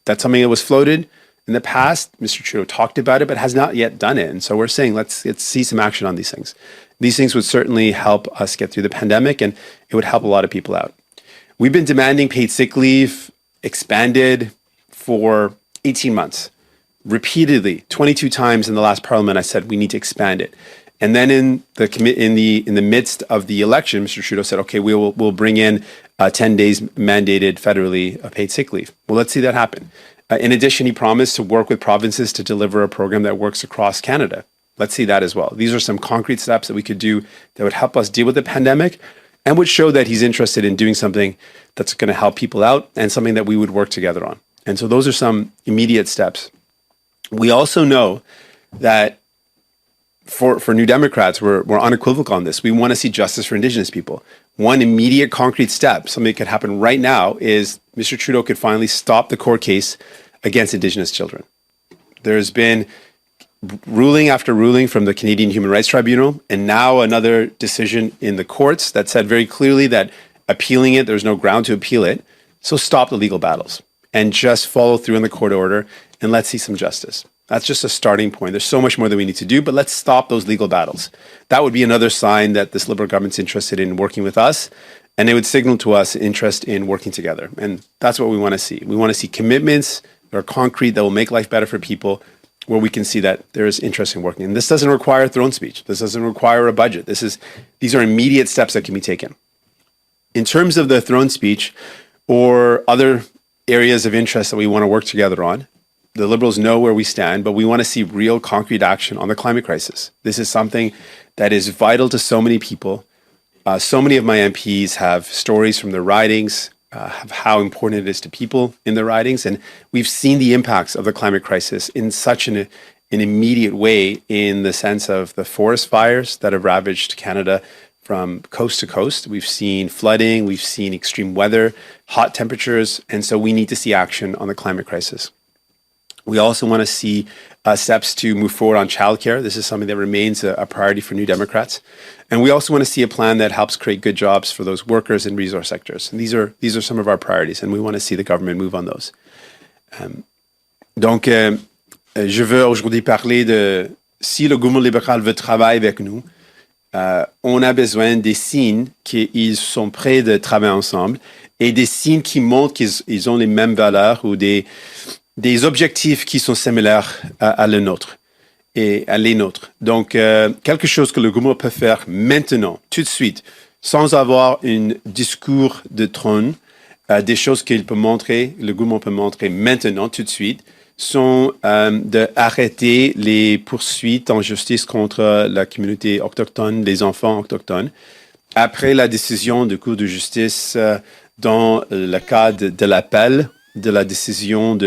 That's something that was floated in the past. Mr. Trudeau talked about it, but has not yet done it. And so we're saying, let's see some action on these things. These things would certainly help us get through the pandemic, and it would help a lot of people out. We've been demanding paid sick leave expanded for 18 months. Repeatedly, 22 times in the last parliament, I said we need to expand it. And then in the midst of the election, Mr. Trudeau said, okay, we'll bring in 10 days mandated federally paid sick leave. Well, let's see that happen. In addition, he promised to work with provinces to deliver a program that works across Canada. Let's see that as well. These are some concrete steps that we could do that would help us deal with the pandemic and would show that he's interested in doing something that's going to help people out and something that we would work together on. And so those are some immediate steps. We also know that for New Democrats, we're unequivocal on this. We want to see justice for Indigenous people. One immediate concrete step, something that could happen right now, is Mr. Trudeau could finally stop the court case against Indigenous children. There's been ruling after ruling from the Canadian Human Rights Tribunal, and now another decision in the courts that said very clearly that appealing it, there's no ground to appeal it. So stop the legal battles and just follow through on the court order, and let's see some justice. That's just a starting point. There's so much more that we need to do, but let's stop those legal battles. That would be another sign that this Liberal government's interested in working with us, and it would signal to us interest in working together. And that's what we want to see. We want to see commitments that are concrete, that will make life better for people, where we can see that there is interest in working. And this doesn't require throne speech. This doesn't require a budget. These are immediate steps that can be taken. In terms of the throne speech or other areas of interest that we want to work together on, the Liberals know where we stand, but we want to see real concrete action on the climate crisis. This is something that is vital to so many people. So many of my MPs have stories from their ridings, of how important it is to people in their ridings. And we've seen the impacts of the climate crisis in such an immediate way, in the sense of the forest fires that have ravaged Canada from coast to coast. We've seen flooding, we've seen extreme weather, hot temperatures, and so we need to see action on the climate crisis. We also want to see steps to move forward on childcare. This is something that remains a priority for New Democrats. And we also want to see a plan that helps create good jobs for those workers in resource sectors. And these are some of our priorities, and we want to see the government move on those. Donc, je veux aujourd'hui parler de si le gouvernement libéral veut travailler avec nous, on a besoin des signes qu'ils sont prêts de travailler ensemble et des signes qui montrent qu'ils ont les mêmes valeurs ou des objectifs qui sont similaires à les nôtres. Donc, quelque chose que le gouvernement peut faire maintenant, tout de suite, sans avoir un discours de trône, des choses le gouvernement peut montrer maintenant, tout de suite, sont d'arrêter les poursuites en justice contre la communauté autochtone, les enfants autochtones. Après la décision du Cour de justice dans le cas de l'appel de la décision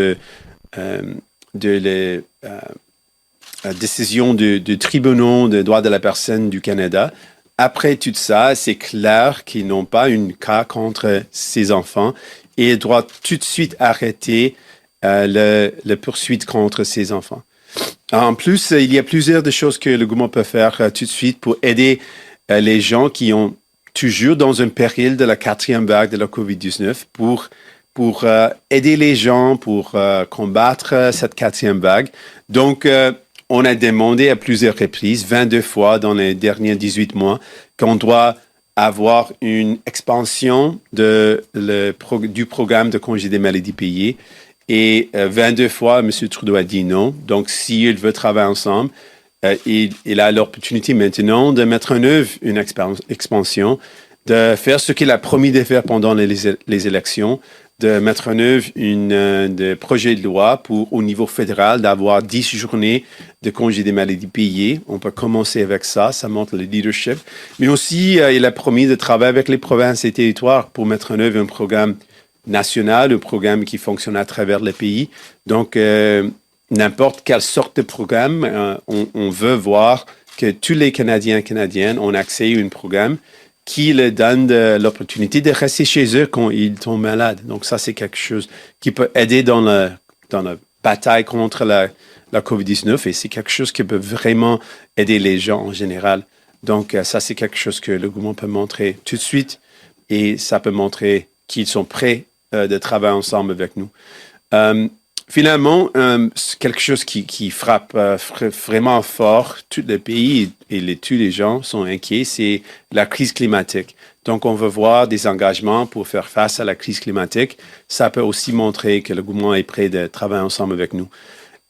décision du tribunal des droits de la personne du Canada. Après tout ça, c'est clair qu'ils n'ont pas un cas contre ces enfants et ils doivent tout de suite arrêter la poursuite contre ces enfants. En plus, il y a plusieurs des choses que le gouvernement peut faire tout de suite pour aider les gens qui ont toujours dans un péril de la 4e vague de la COVID-19 pour aider les gens, pour combattre cette 4e vague. Donc, on a demandé à plusieurs reprises, 22 fois dans les derniers 18 mois, qu'on doit avoir une expansion du programme de congé des maladies payées. Et 22 fois, M. Trudeau a dit non. Donc, s'il veut travailler ensemble, il a l'opportunité maintenant de mettre en œuvre une expansion, de faire ce qu'il a promis de faire pendant les élections, de mettre en œuvre un projet de loi pour, au niveau fédéral, d'avoir 10 journées de congé des maladies payées. On peut commencer avec ça montre le leadership. Mais aussi, il a promis de travailler avec les provinces et territoires pour mettre en œuvre un programme national, un programme qui fonctionne à travers le pays. Donc, n'importe quelle sorte de programme, on veut voir que tous les Canadiens et Canadiennes ont accès à un programme qui leur donne l'opportunité de rester chez eux quand ils tombent malades. Donc, ça, c'est quelque chose qui peut aider dans la bataille contre la COVID-19 et c'est quelque chose qui peut vraiment aider les gens en général. Donc, ça, c'est quelque chose que le gouvernement peut montrer tout de suite et ça peut montrer qu'ils sont prêts de travailler ensemble avec nous. Finalement, c'est quelque chose qui frappe vraiment fort tout le pays et tous les gens sont inquiets, c'est la crise climatique. Donc, on veut voir des engagements pour faire face à la crise climatique. Ça peut aussi montrer que le gouvernement est prêt de travailler ensemble avec nous.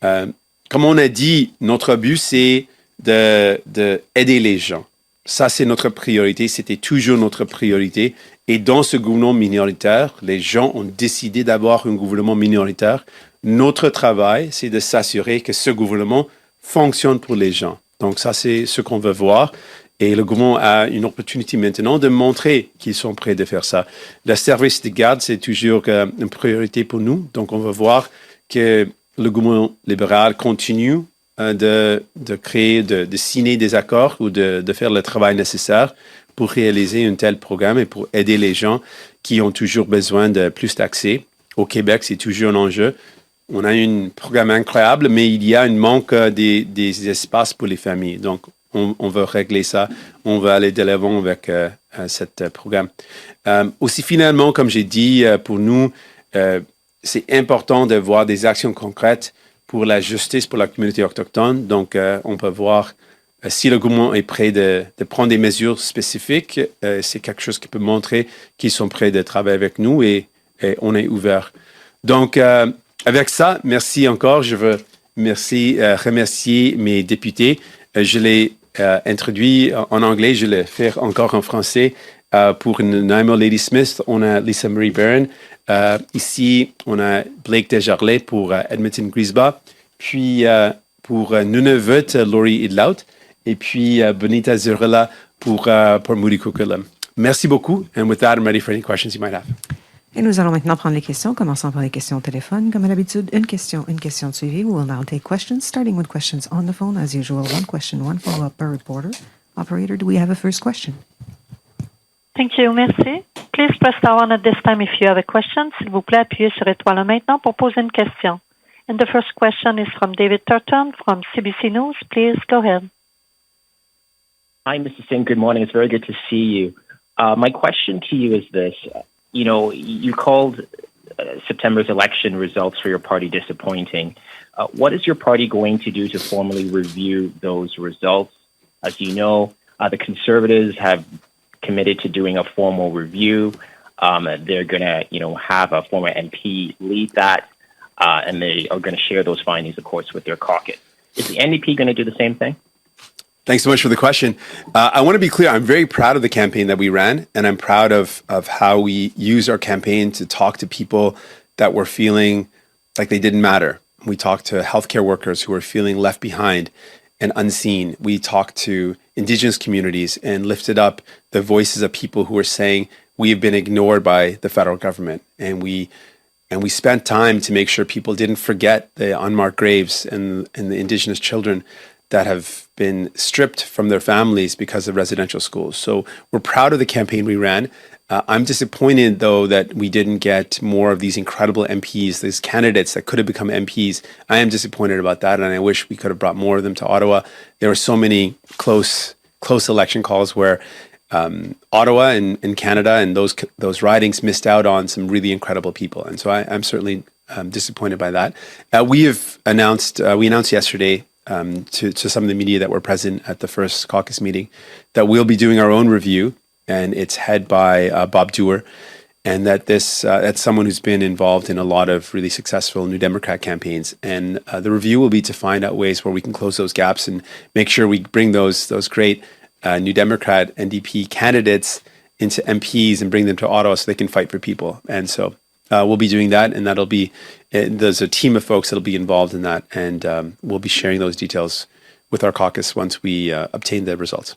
Comme on a dit, notre but, c'est d'aider les gens. Ça, c'est notre priorité. C'était toujours notre priorité. Et dans ce gouvernement minoritaire, les gens ont décidé d'avoir un gouvernement minoritaire. Notre travail, c'est de s'assurer que ce gouvernement fonctionne pour les gens. Donc, ça, c'est ce qu'on veut voir. Et le gouvernement a une opportunité maintenant de montrer qu'ils sont prêts de faire ça. Le service de garde, c'est toujours une priorité pour nous. Donc, on veut voir que le gouvernement libéral continue de créer, de signer des accords ou de faire le travail nécessaire pour réaliser un tel programme et pour aider les gens qui ont toujours besoin de plus d'accès. Au Québec, c'est toujours un enjeu. On a un programme incroyable, mais il y a un manque des espaces pour les familles. Donc, on veut régler ça. On veut aller de l'avant avec ce programme. Aussi, finalement, comme j'ai dit, pour nous, c'est important de voir des actions concrètes pour la justice pour la communauté autochtone. Donc, on peut voir si le gouvernement est prêt de prendre des mesures spécifiques. C'est quelque chose qui peut montrer qu'ils sont prêts de travailler avec nous et on est ouvert. Donc, avec ça, merci encore. Je veux remercier mes députés. Je l'ai introduit en anglais, je l'ai fait encore en français. Pour Nanaimo Lady Smith, on a Lisa Marie Barron. Ici, on a Blake Desjardins pour Edmonton Grisba. Puis pour Nunavut, Laurie Idlaut. Et puis Bonita Zurella pour Moody Coquitlam. Merci beaucoup. And with that, I'm ready for any questions you might have. Et nous allons maintenant prendre les questions, commençant par les questions au téléphone. Comme à l'habitude, une question de suivi. We will now take questions, starting with questions on the phone. As usual, one question, one follow-up per reporter. Operator, do we have a first question? Thank you. Merci. Please press star one at this time if you have a question. S'il vous plaît, appuyez sur étoile maintenant pour poser une question. And the first question is from David Turton from CBC News. Please go ahead. Hi, Mr. Singh. Good morning. It's very good to see you. My question to you is this. You called September's election results for your party disappointing. What is your party going to do to formally review those results? As you know, the Conservatives have committed to doing a formal review. They're going to, have a former MP lead that, and they are going to share those findings, of course, with their caucus. Is the NDP going to do the same thing? Thanks so much for the question. I want to be clear. I'm very proud of the campaign that we ran, and I'm proud of how we used our campaign to talk to people that were feeling like they didn't matter. We talked to healthcare workers who were feeling left behind and unseen. We talked to Indigenous communities and lifted up the voices of people who were saying we have been ignored by the federal government. And we spent time to make sure people didn't forget the unmarked graves and the Indigenous children that have been stripped from their families because of residential schools. So we're proud of the campaign we ran. I'm disappointed, though, that we didn't get more of these incredible MPs, these candidates that could have become MPs. I am disappointed about that, and I wish we could have brought more of them to Ottawa. There were so many close election calls where Ottawa and Canada and those ridings missed out on some really incredible people. And so I'm certainly disappointed by that. We announced yesterday to some of the media that were present at the first caucus meeting that we'll be doing our own review, and it's head by Bob Dewar, and that that's someone who's been involved in a lot of really successful New Democrat campaigns. And the review will be to find out ways where we can close those gaps and make sure we bring those great New Democrat NDP candidates into MPs and bring them to Ottawa so they can fight for people. And so we'll be doing that, and there's a team of folks that'll be involved in that, and we'll be sharing those details with our caucus once we obtain the results.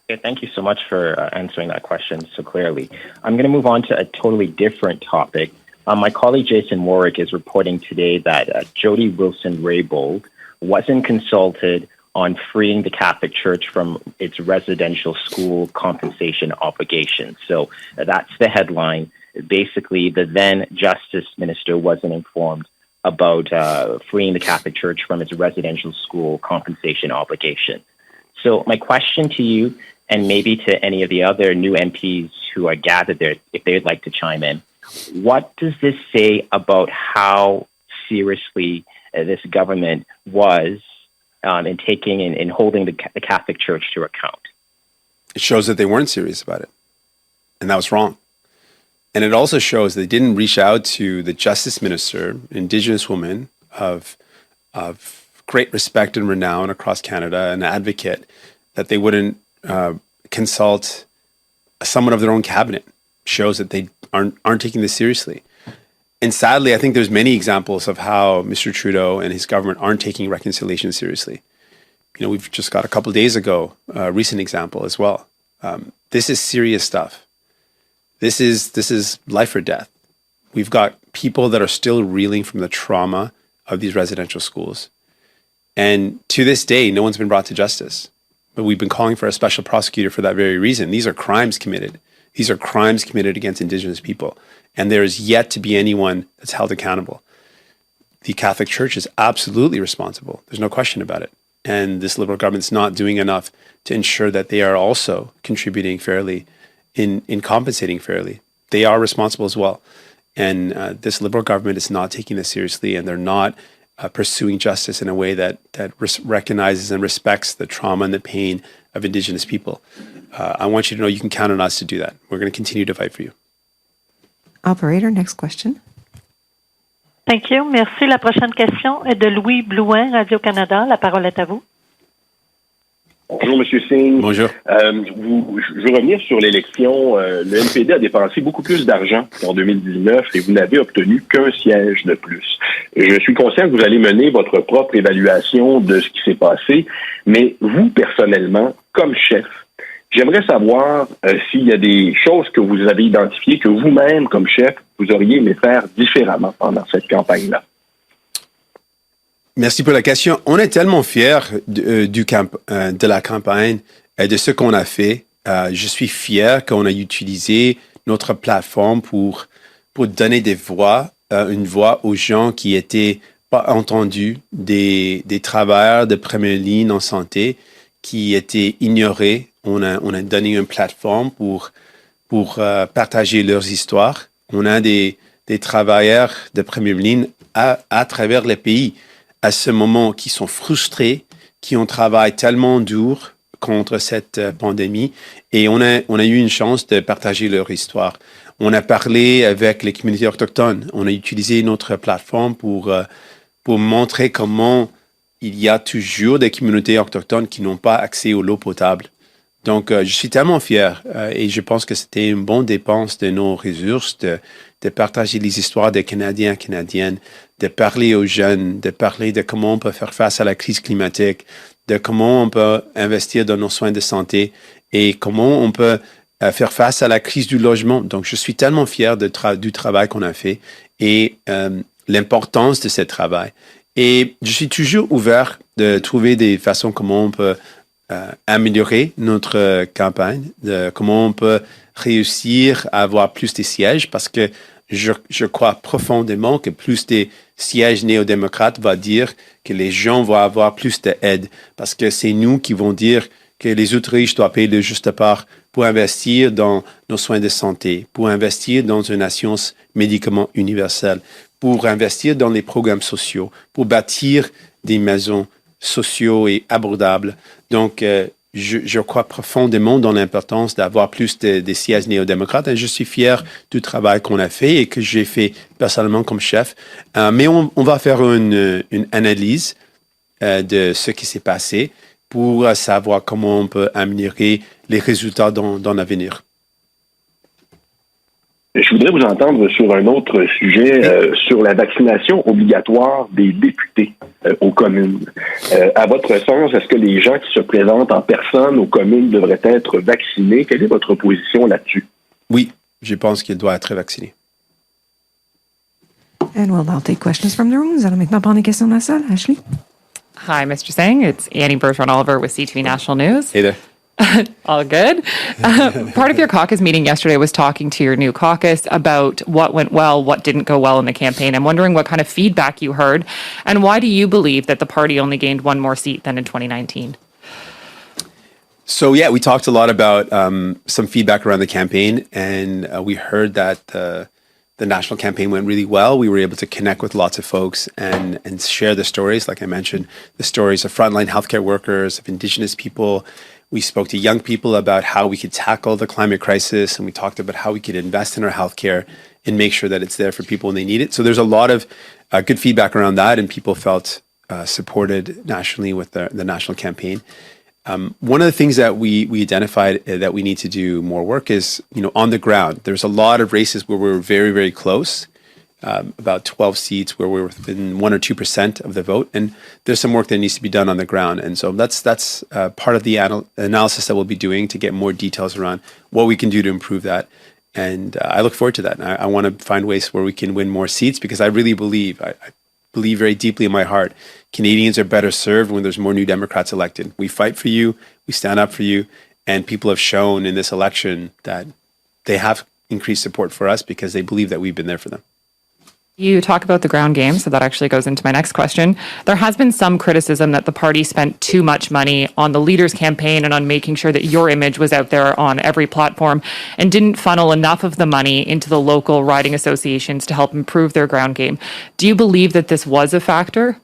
Okay, thank you so much for answering that question so clearly. I'm going to move on to a totally different topic. My colleague Jason Warwick is reporting today that Jody Wilson-Raybould wasn't consulted on freeing the Catholic Church from its residential school compensation obligations. So that's the headline. Basically, the then Justice Minister wasn't informed about freeing the Catholic Church from its residential school compensation obligation. So my question to you, and maybe to any of the other new MPs who are gathered there, if they'd like to chime in, what does this say about how seriously this government was in taking and holding the Catholic Church to account? It shows that they weren't serious about it, and that was wrong. And it also shows they didn't reach out to the Justice Minister, an Indigenous woman of great respect and renown across Canada, an advocate, that they wouldn't consult someone of their own cabinet. Shows that they aren't taking this seriously. And sadly, I think there's many examples of how Mr. Trudeau and his government aren't taking reconciliation seriously. We've just got a couple of days ago a recent example as well. This is serious stuff. This is life or death. We've got people that are still reeling from the trauma of these residential schools. And to this day, no one's been brought to justice. But we've been calling for a special prosecutor for that very reason. These are crimes committed. These are crimes committed against Indigenous people. And there is yet to be anyone that's held accountable. The Catholic Church is absolutely responsible. There's no question about it. And this Liberal government's not doing enough to ensure that they are also contributing fairly in compensating fairly. They are responsible as well. And this Liberal government is not taking this seriously, and they're not pursuing justice in a way that recognizes and respects the trauma and the pain of Indigenous people. I want you to know you can count on us to do that. We're going to continue to fight for you. Operator, next question. Thank you. Merci. La prochaine question est de Louis Blouin, Radio-Canada. La parole est à vous. Bonjour, M. Singh. Bonjour. Je veux revenir sur l'élection. Le NPD a dépensé beaucoup plus d'argent qu'en 2019 et vous n'avez obtenu qu'un siège de plus. Je suis conscient que vous allez mener votre propre évaluation de ce qui s'est passé, mais vous, personnellement, comme chef, J'aimerais savoir s'il y a des choses que vous avez identifiées que vous-même, comme chef, vous auriez aimé faire différemment pendant cette campagne-là. Merci pour la question. On est tellement fiers de la campagne et de ce qu'on a fait. Je suis fier qu'on a utilisé notre plateforme pour donner une voix aux gens qui étaient pas entendus, des travailleurs de première ligne en santé qui étaient ignorés. On a donné une plateforme pour partager leurs histoires. On a des travailleurs de première ligne à travers le pays à ce moment qui sont frustrés, qui ont travaillé tellement dur contre cette pandémie et on a eu une chance de partager leur histoire. On a parlé avec les communautés autochtones. On a utilisé notre plateforme pour montrer comment il y a toujours des communautés autochtones qui n'ont pas accès à l'eau potable. Donc, je suis tellement fier et je pense que c'était une bonne dépense de nos ressources de partager les histoires des Canadiens et Canadiennes, de parler aux jeunes, de parler de comment on peut faire face à la crise climatique, de comment on peut investir dans nos soins de santé et comment on peut faire face à la crise du logement. Donc, je suis tellement fier du travail qu'on a fait et l'importance de ce travail. Et je suis toujours ouvert de trouver des façons comment on peut améliorer notre campagne, de comment on peut réussir à avoir plus de sièges parce que je crois profondément que plus de sièges néo-démocrates va dire que les gens vont avoir plus d'aide parce que c'est nous qui vont dire que les autres riches doivent payer le juste part pour investir dans nos soins de santé, pour investir dans une assurance médicaments universelle, pour investir dans les programmes sociaux, pour bâtir des maisons sociaux et abordables. Donc, je crois profondément dans l'importance d'avoir plus de sièges néo-démocrates et je suis fier du travail qu'on a fait et que j'ai fait personnellement comme chef. Mais on va faire une analyse de ce qui s'est passé pour savoir comment on peut améliorer les résultats dans l'avenir. Je voudrais vous entendre sur un autre sujet, sur la vaccination obligatoire des députés aux communes. À votre sens, est-ce que les gens qui se présentent en personne aux communes devraient être vaccinés? Quelle est votre position là-dessus? Oui, je pense qu'ils doivent être vaccinés. And we'll now take questions from the room. Nous allons maintenant prendre des questions de la salle. Ashley? Hi, Mr. Singh. It's Annie Bertrand-Oliver with CTV National News. Hey there. All good. Part of your caucus meeting yesterday was talking to your new caucus about what went well, what didn't go well in the campaign. I'm wondering what kind of feedback you heard, and why do you believe that the party only gained one more seat than in 2019? So, yeah, we talked a lot about some feedback around the campaign, and we heard that the national campaign went really well. We were able to connect with lots of folks and share the stories, like I mentioned, the stories of frontline healthcare workers, of Indigenous people. We spoke to young people about how we could tackle the climate crisis, and we talked about how we could invest in our healthcare and make sure that it's there for people when they need it. So there's a lot of good feedback around that, and people felt supported nationally with the national campaign. One of the things that we identified that we need to do more work is, on the ground. There's a lot of races where we're very, very close, about 12 seats where we're within 1 or 2% of the vote. And there's some work that needs to be done on the ground. And so that's part of the analysis that we'll be doing to get more details around what we can do to improve that. And I look forward to that. And I want to find ways where we can win more seats because I really believe, I believe very deeply in my heart, Canadians are better served when there's more New Democrats elected. We fight for you, we stand up for you, and people have shown in this election that they have increased support for us because they believe that we've been there for them. You talk about the ground game, so that actually goes into my next question. There has been some criticism that the party spent too much money on the Leaders campaign and on making sure that your image was out there on every platform and didn't funnel enough of the money into the local riding associations to help improve their ground game. Do you believe that this was a factor?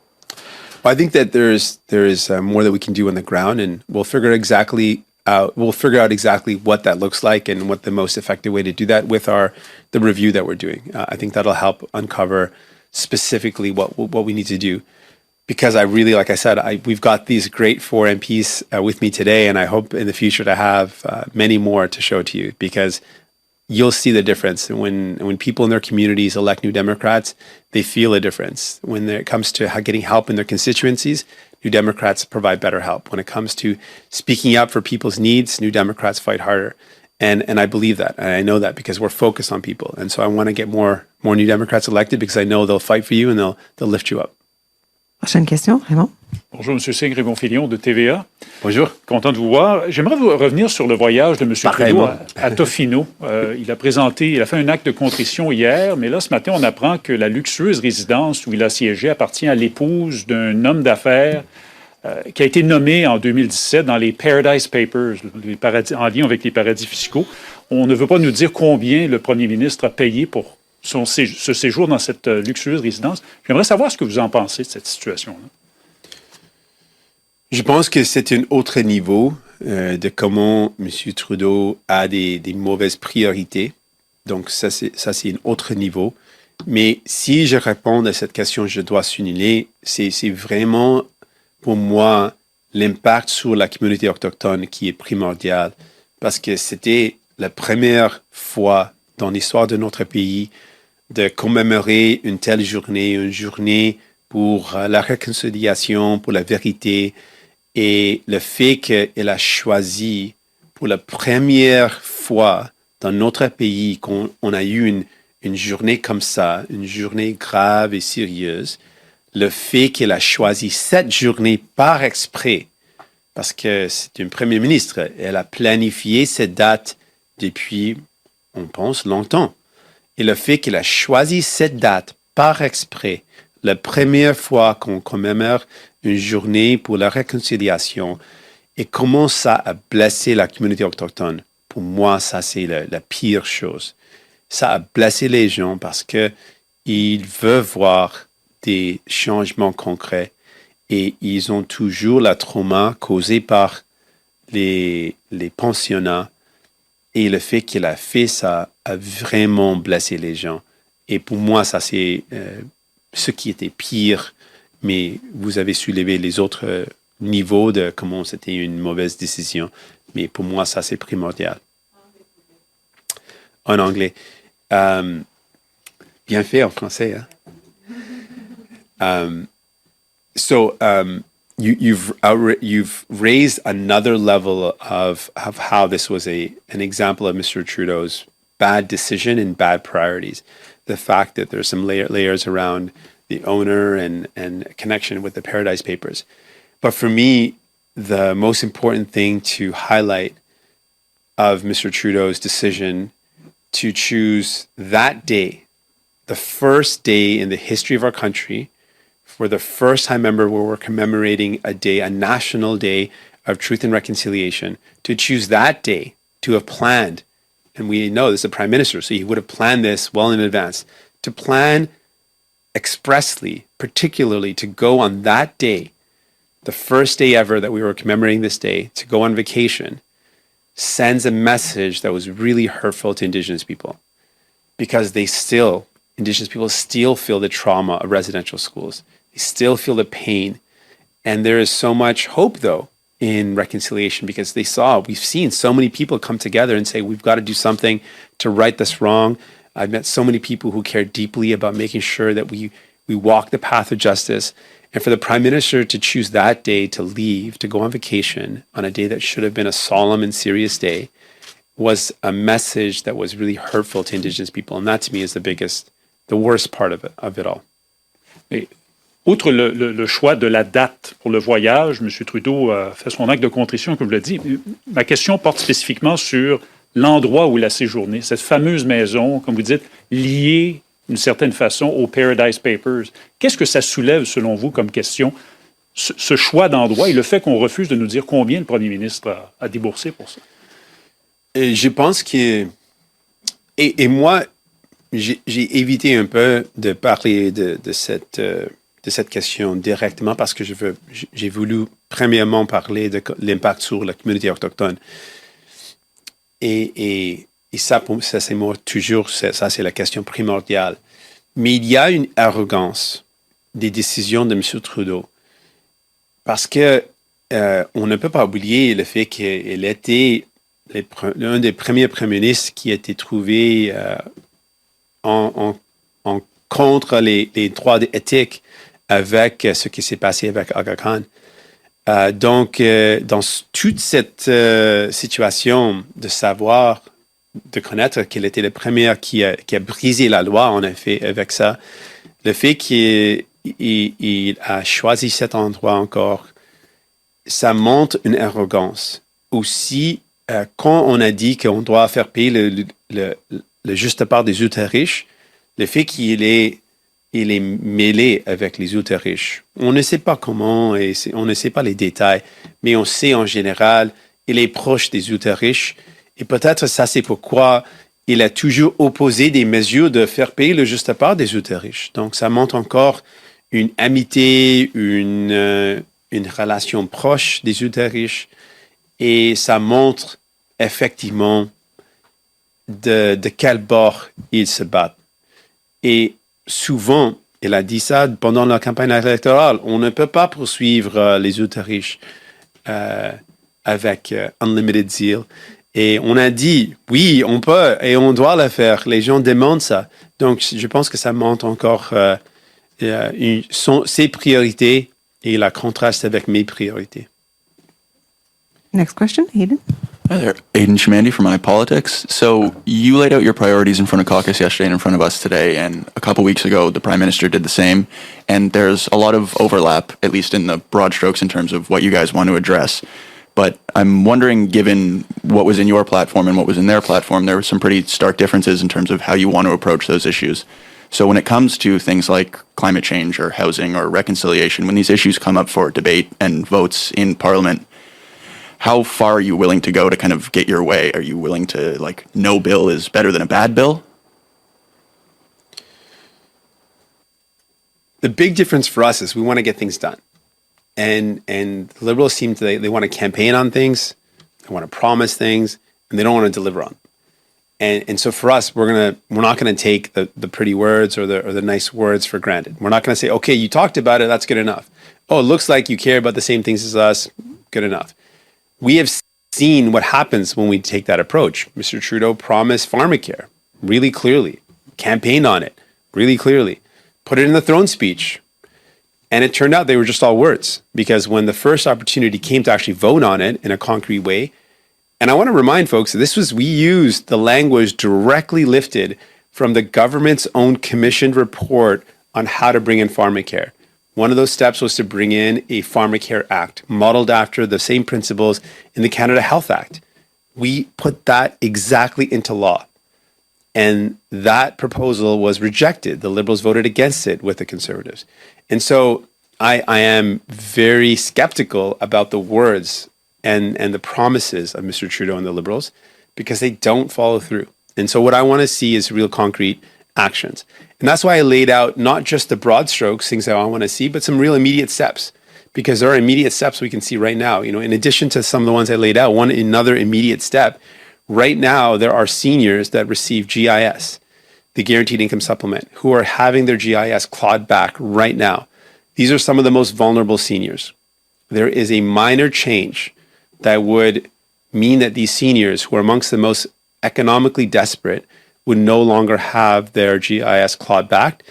Well, I think that there is more that we can do on the ground, and we'll figure out exactly what that looks like and what the most effective way to do that with the review that we're doing. I think that'll help uncover specifically what we need to do. Because I really, like I said, we've got these great 4 MPs with me today, and I hope in the future to have many more to show to you, because you'll see the difference. When people in their communities elect New Democrats, they feel a difference. When it comes to getting help in their constituencies, New Democrats provide better help. When it comes to speaking up for people's needs, New Democrats fight harder. And I believe that, and I know that because we're focused on people. And so I want to get more New Democrats elected because I know they'll fight for you and they'll lift you up. Prochaine question, Raymond. Bonjour, M. Singh, Raymond Filion de TVA. Bonjour. Content de vous voir. J'aimerais revenir sur le voyage de M. Trudeau à Tofino. Il a fait un acte de contrition hier, mais là, ce matin, on apprend que la luxueuse résidence où il a siégé appartient à l'épouse d'un homme d'affaires qui a été nommé en 2017 dans les Paradise Papers, en lien avec les paradis fiscaux. On ne veut pas nous dire combien le premier ministre a payé pour ce séjour dans cette luxueuse résidence. J'aimerais savoir ce que vous en pensez de cette situation-là. Je pense que c'est un autre niveau de comment M. Trudeau a des mauvaises priorités. Donc, ça, c'est un autre niveau. Mais si je réponds à cette question, je dois souligner, c'est vraiment, pour moi, l'impact sur la communauté autochtone qui est primordial. Parce que c'était la première fois dans l'histoire de notre pays de commémorer une telle journée, une journée pour la réconciliation, pour la vérité. Et le fait qu'elle a choisi pour la première fois dans notre pays qu'on a eu une journée comme ça, une journée grave et sérieuse, le fait qu'elle a choisi cette journée par exprès, parce que c'est une première ministre, elle a planifié cette date depuis, on pense, longtemps. Et le fait qu'elle a choisi cette date par exprès, la première fois qu'on commémore une journée pour la réconciliation, et comment ça a blessé la communauté autochtone. Pour moi, ça, c'est la pire chose. Ça a blessé les gens parce qu'ils veulent voir des changements concrets et ils ont toujours la trauma causée par les pensionnats. Et le fait qu'elle a fait ça a vraiment blessé les gens. Et pour moi, ça, c'est ce qui était pire. Mais vous avez soulevé les autres niveaux de comment c'était une mauvaise décision. Mais pour moi, ça, c'est primordial. En anglais. Bien fait en français. Hein? You've raised another level of how this was an example of Mr. Trudeau's bad decision and bad priorities. The fact that there's some layers around the owner and connection with the Paradise Papers. But for me, the most important thing to highlight of Mr. Trudeau's decision to choose that day, the first day in the history of our country, for the first time ever where we're commemorating a national day of truth and reconciliation, to choose that day to have planned, and we know this is the Prime Minister, so he would have planned this well in advance, to plan expressly, particularly to go on that day, the first day ever that we were commemorating this day, to go on vacation, sends a message that was really hurtful to Indigenous people because Indigenous people still feel the trauma of residential schools. They still feel the pain. And there is so much hope, though, in reconciliation because we've seen so many people come together and say, we've got to do something to right this wrong. I've met so many people who care deeply about making sure that we walk the path of justice. And for the Prime Minister to choose that day to leave, to go on vacation on a day that should have been a solemn and serious day, was a message that was really hurtful to Indigenous people. And that to me is the worst part of it all. Mais, outre le choix de la date pour le voyage, M. Trudeau a fait son acte de contrition, comme je l'ai dit. Ma question porte spécifiquement sur l'endroit où il a séjourné, cette fameuse maison, comme vous dites, liée d'une certaine façon aux Paradise Papers. Qu'est-ce que ça soulève, selon vous, comme question, ce choix d'endroit et le fait qu'on refuse de nous dire combien le premier ministre a déboursé pour ça? Je pense que... Et moi, j'ai évité un peu de parler de cette question directement parce que j'ai voulu premièrement parler de l'impact sur la communauté autochtone. Et ça, c'est moi toujours, ça c'est la question primordiale. Mais il y a une arrogance des décisions de M. Trudeau parce que on ne peut pas oublier le fait qu'il était l'un des premiers premiers ministres qui a été trouvé en contre les droits éthiques avec ce qui s'est passé avec Aga Khan. Donc, dans toute cette situation de savoir, de connaître qu'elle était la première qui a brisé la loi, en effet, avec ça, le fait qu'il a choisi cet endroit encore, ça montre une arrogance. Aussi, quand on a dit qu'on doit faire payer le juste part des ultra-riches, le fait qu'il est mêlé avec les ultra-riches. On ne sait pas comment et on ne sait pas les détails, mais on sait en général, il est proche des ultra-riches. Et peut-être ça, c'est pourquoi il a toujours opposé des mesures de faire payer le juste part des ultra-riches. Donc, ça montre encore une amitié, une relation proche des ultra-riches. Et ça montre effectivement de quel bord ils se battent. Et souvent, il a dit ça pendant la campagne électorale, on ne peut pas poursuivre les ultra-riches avec unlimited zeal. Et on a dit, oui, on peut et on doit le faire. Les gens demandent ça. Donc, je pense que ça montre encore ses priorités et la contraste avec mes priorités. Next question, Hayden. Hi there, Aidan Shamandi from iPolitics. So you laid out your priorities in front of caucus yesterday and in front of us today, and a couple weeks ago the Prime Minister did the same. And there's a lot of overlap, at least in the broad strokes, in terms of what you guys want to address. But I'm wondering, given what was in your platform and what was in their platform, there were some pretty stark differences in terms of how you want to approach those issues. So when it comes to things like climate change or housing or reconciliation, when these issues come up for debate and votes in Parliament, how far are you willing to go to kind of get your way? Are you willing to, like, no bill is better than a bad bill? The big difference for us is we want to get things done. And Liberals seem to, they want to campaign on things, they want to promise things, and they don't want to deliver on them. And so for us, we're not gonna take the pretty words or the nice words for granted. We're not gonna say, okay, you talked about it, that's good enough. Oh, it looks like you care about the same things as us, good enough. We have seen what happens when we take that approach. Mr. Trudeau promised pharmacare really clearly, campaigned on it really clearly, put it in the throne speech. And it turned out they were just all words, because when the first opportunity came to actually vote on it in a concrete way, and I want to remind folks that we used the language directly lifted from the government's own commissioned report on how to bring in pharmacare. One of those steps was to bring in a Pharmacare Act, modeled after the same principles in the Canada Health Act. We put that exactly into law. And that proposal was rejected. The Liberals voted against it with the Conservatives. And so I am very skeptical about the words and the promises of Mr. Trudeau and the Liberals, because they don't follow through. And so what I want to see is real concrete actions. And that's why I laid out not just the broad strokes, things that I want to see, but some real immediate steps, because there are immediate steps we can see right now. You know, in addition to some of the ones I laid out, another immediate step, right now there are seniors that receive GIS, the Guaranteed Income Supplement, who are having their GIS clawed back right now. These are some of the most vulnerable seniors. There is a minor change that would mean that these seniors, who are amongst the most economically desperate, would no longer have their GIS clawed back.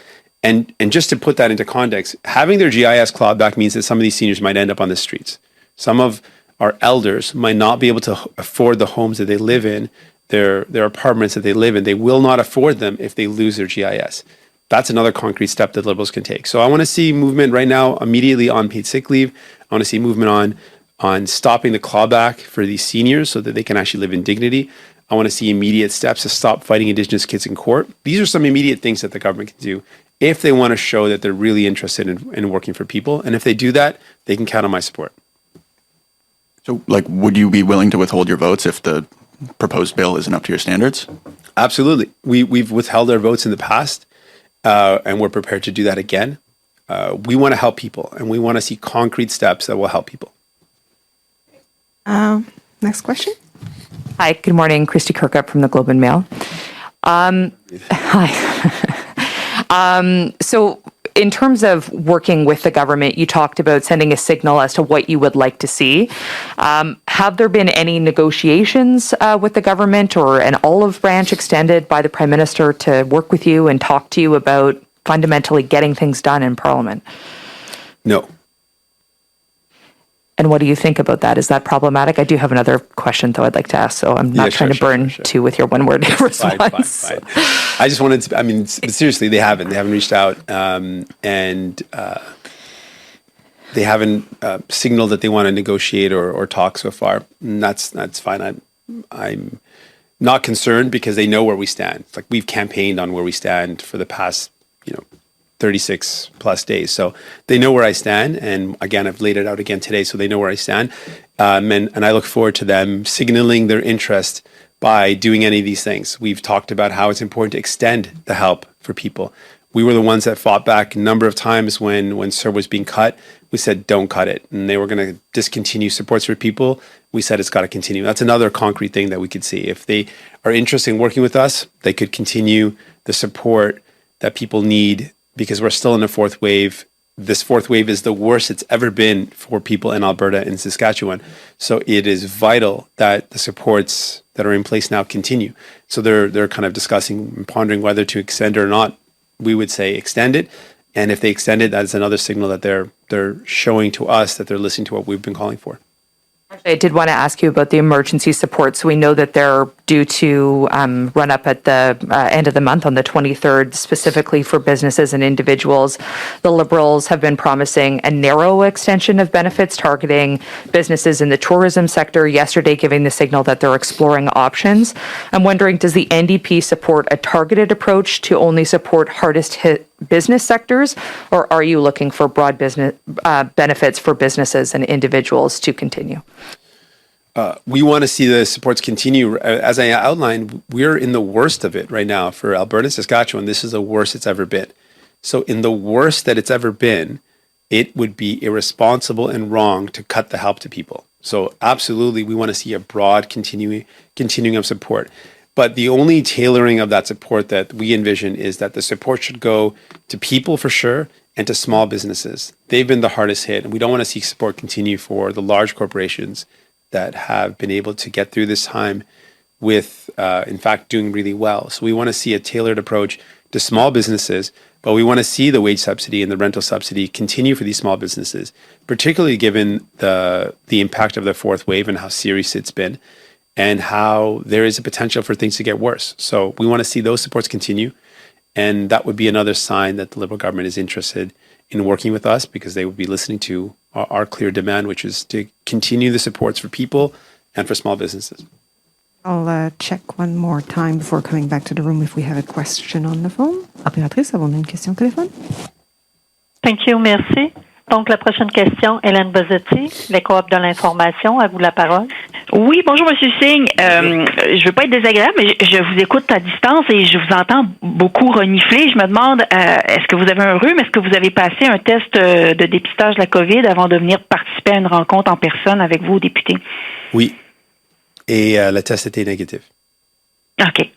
And just to put that into context, having their GIS clawed back means that some of these seniors might end up on the streets. Some of our elders might not be able to afford the homes that they live in, their apartments that they live in. They will not afford them if they lose their GIS. That's another concrete step that Liberals can take. So I want to see movement right now immediately on paid sick leave. I want to see movement on stopping the clawback for these seniors so that they can actually live in dignity. I want to see immediate steps to stop fighting Indigenous kids in court. These are some immediate things that the government can do if they want to show that they're really interested in working for people. And if they do that, they can count on my support. So, like, would you be willing to withhold your votes if the proposed bill isn't up to your standards? Absolutely. We've withheld our votes in the past, and we're prepared to do that again. We want to help people, and we want to see concrete steps that will help people. Next question. Hi, good morning. Chrystia Kirkup from the Globe and Mail. Hi. So in terms of working with the government, you talked about sending a signal as to what you would like to see. Have there been any negotiations with the government or an olive branch extended by the Prime Minister to work with you and talk to you about fundamentally getting things done in Parliament? No. And what do you think about that? Is that problematic? I do have another question, though, I'd like to ask, so I'm not trying to burn two with your one-word response. Fine. I just wanted to, seriously, they haven't reached out, and they haven't signaled that they want to negotiate or talk so far. And that's fine. I'm not concerned because they know where we stand. It's like we've campaigned on where we stand for the past, 36 plus days. So they know where I stand. And again, I've laid it out again today, so they know where I stand. And I look forward to them signaling their interest by doing any of these things. We've talked about how it's important to extend the help for people. We were the ones that fought back a number of times when CERB was being cut. We said, don't cut it. And they were going to discontinue supports for people. We said, it's got to continue. That's another concrete thing that we could see. If they are interested in working with us, they could continue the support that people need, because we're still in a fourth wave. This fourth wave is the worst it's ever been for people in Alberta and Saskatchewan. So it is vital that the supports that are in place now continue. So they're kind of discussing and pondering whether to extend or not. We would say extend it. And if they extend it, that's another signal that they're showing to us that they're listening to what we've been calling for. I did want to ask you about the emergency support. So we know that they're due to run up at the end of the month on the 23rd, specifically for businesses and individuals. The Liberals have been promising a narrow extension of benefits targeting businesses in the tourism sector, yesterday giving the signal that they're exploring options. I'm wondering, does the NDP support a targeted approach to only support hardest hit business sectors, or are you looking for broad business benefits for businesses and individuals to continue? We want to see the supports continue. As I outlined, we're in the worst of it right now for Alberta and Saskatchewan. This is the worst it's ever been. So in the worst that it's ever been, it would be irresponsible and wrong to cut the help to people. So absolutely, we want to see a broad continuing of support. But the only tailoring of that support that we envision is that the support should go to people for sure and to small businesses. They've been the hardest hit, and we don't want to see support continue for the large corporations that have been able to get through this time with, in fact, doing really well. So we want to see a tailored approach to small businesses, but we want to see the wage subsidy and the rental subsidy continue for these small businesses, particularly given the impact of the fourth wave and how serious it's been, and how there is a potential for things to get worse. So we want to see those supports continue. And that would be another sign that the Liberal government is interested in working with us, because they would be listening to our clear demand, which is to continue the supports for people and for small businesses. I'll check one more time before coming back to the room if we have a question on the phone. Opératrice, avons-nous une question téléphone? Thank you, merci. Donc, la prochaine question, Hélène Bozzetti, les coop de l'information, à vous la parole. Oui, bonjour, M. Singh. Je ne veux pas être désagréable, mais je vous écoute à distance et je vous entends beaucoup renifler. Je me demande, est-ce que vous avez un rhume? Est-ce que vous avez passé un test de dépistage de la COVID avant de venir participer à une rencontre en personne avec vos députés? Oui. Et le test était négatif. OK.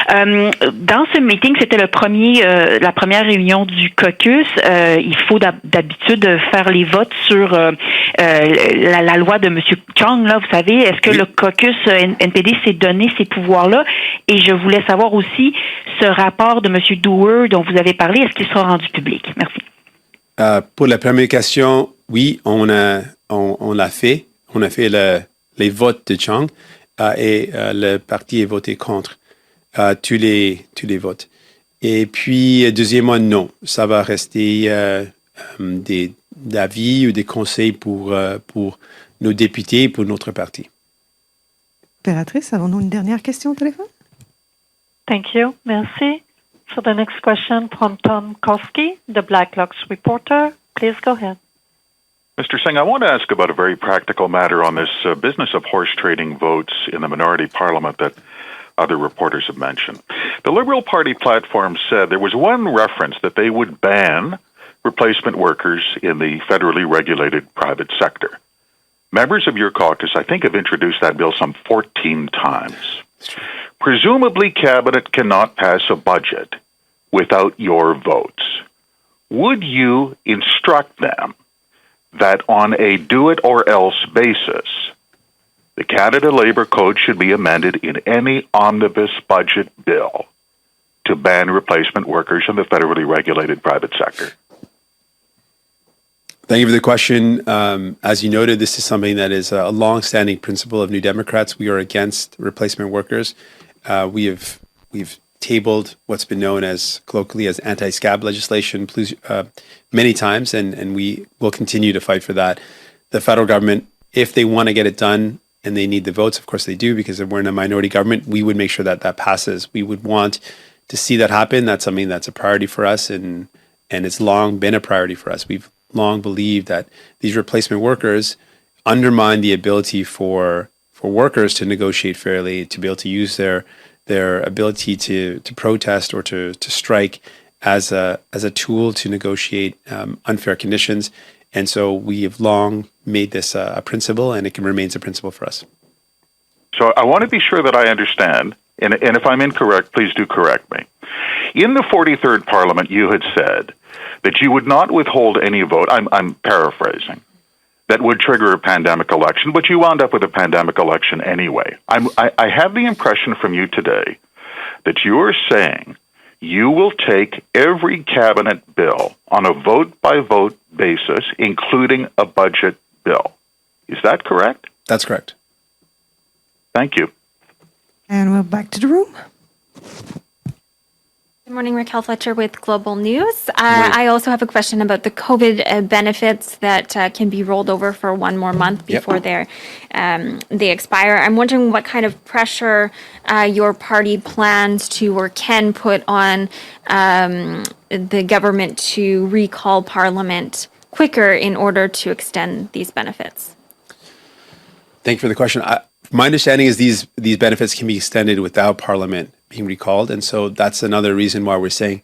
Dans ce meeting, c'était la première réunion du caucus. Il faut d'habitude faire les votes sur la loi de M. Chong, là, vous savez. Est-ce que le caucus NPD s'est donné ces pouvoirs-là? Et je voulais savoir aussi ce rapport de M. Doer dont vous avez parlé, est-ce qu'il sera rendu public? Merci. Pour la première question, oui, on l'a fait. On a fait les votes de Chong et le parti a voté contre tous les votes. Et puis, deuxièmement, non. Ça va rester des avis ou des conseils pour nos députés et pour notre parti. Opératrice, avons-nous une dernière question au téléphone? Thank you. Merci. So the next question from Tom Koski, the Black Lux reporter. Please go ahead. Mr. Singh, I want to ask about a very practical matter on this business of horse trading votes in the minority parliament that other reporters have mentioned. The Liberal Party platform said there was one reference that they would ban replacement workers in the federally regulated private sector. Members of your caucus, I think, have introduced that bill some 14 times. Presumably, Cabinet cannot pass a budget without your votes. Would you instruct them that on a do-it-or-else basis, the Canada Labour Code should be amended in any omnibus budget bill to ban replacement workers in the federally regulated private sector? Thank you for the question. As you noted, this is something that is a long-standing principle of New Democrats. We are against replacement workers. We've tabled what's been known as colloquially as anti-scab legislation many times, and we will continue to fight for that. The federal government, if they want to get it done and they need the votes, of course they do, because we're in a minority government, we would make sure that that passes. We would want to see that happen. That's something that's a priority for us, and it's long been a priority for us. We've long believed that these replacement workers undermine the ability for workers to negotiate fairly, to be able to use their ability to protest or to strike as a tool to negotiate unfair conditions. And so we have long made this a principle, and it remains a principle for us. So I want to be sure that I understand, and if I'm incorrect, please do correct me. In the 43rd Parliament, you had said that you would not withhold any vote, I'm paraphrasing, that would trigger a pandemic election, but you wound up with a pandemic election anyway. I have the impression from you today that you are saying you will take every cabinet bill on a vote-by-vote basis, including a budget bill. Is that correct? That's correct. Thank you. And we're back to the room. Good morning, Raquel Fletcher with Global News. I also have a question about the COVID benefits that can be rolled over for one more month before they expire. I'm wondering what kind of pressure your party plans to or can put on the government to recall Parliament quicker in order to extend these benefits. Thank you for the question. My understanding is these benefits can be extended without Parliament being recalled. And so that's another reason why we're saying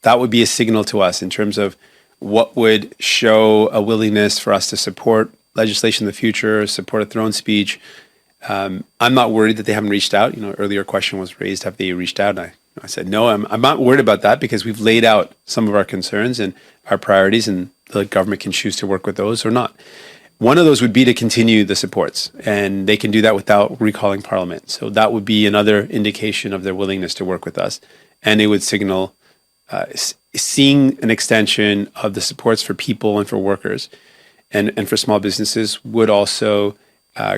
that would be a signal to us in terms of what would show a willingness for us to support legislation in the future, support a throne speech. I'm not worried that they haven't reached out. Earlier question was raised, have they reached out? And I said, no, I'm not worried about that because we've laid out some of our concerns and our priorities, and the government can choose to work with those or not. One of those would be to continue the supports, and they can do that without recalling Parliament. So that would be another indication of their willingness to work with us. And it would signal seeing an extension of the supports for people and for workers and for small businesses would also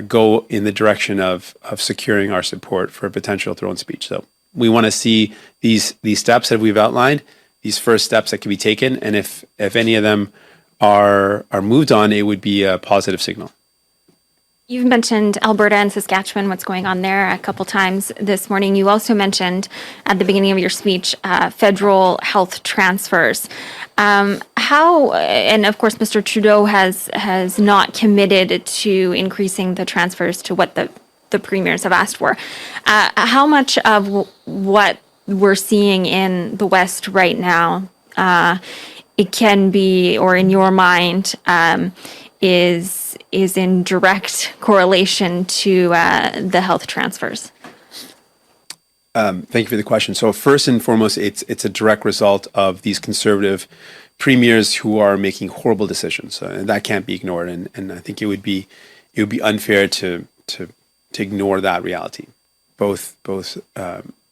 go in the direction of securing our support for a potential throne speech. So we want to see these steps that we've outlined, these first steps that can be taken. And if any of them are moved on, it would be a positive signal. You've mentioned Alberta and Saskatchewan, what's going on there a couple times this morning. You also mentioned at the beginning of your speech federal health transfers. How, and of course, Mr. Trudeau has not committed to increasing the transfers to what the premiers have asked for. How much of what we're seeing in the West right now it can be, or in your mind, is in direct correlation to the health transfers? Thank you for the question. So first and foremost, it's a direct result of these conservative premiers who are making horrible decisions, and that can't be ignored. And I think it would be unfair to ignore that reality. Both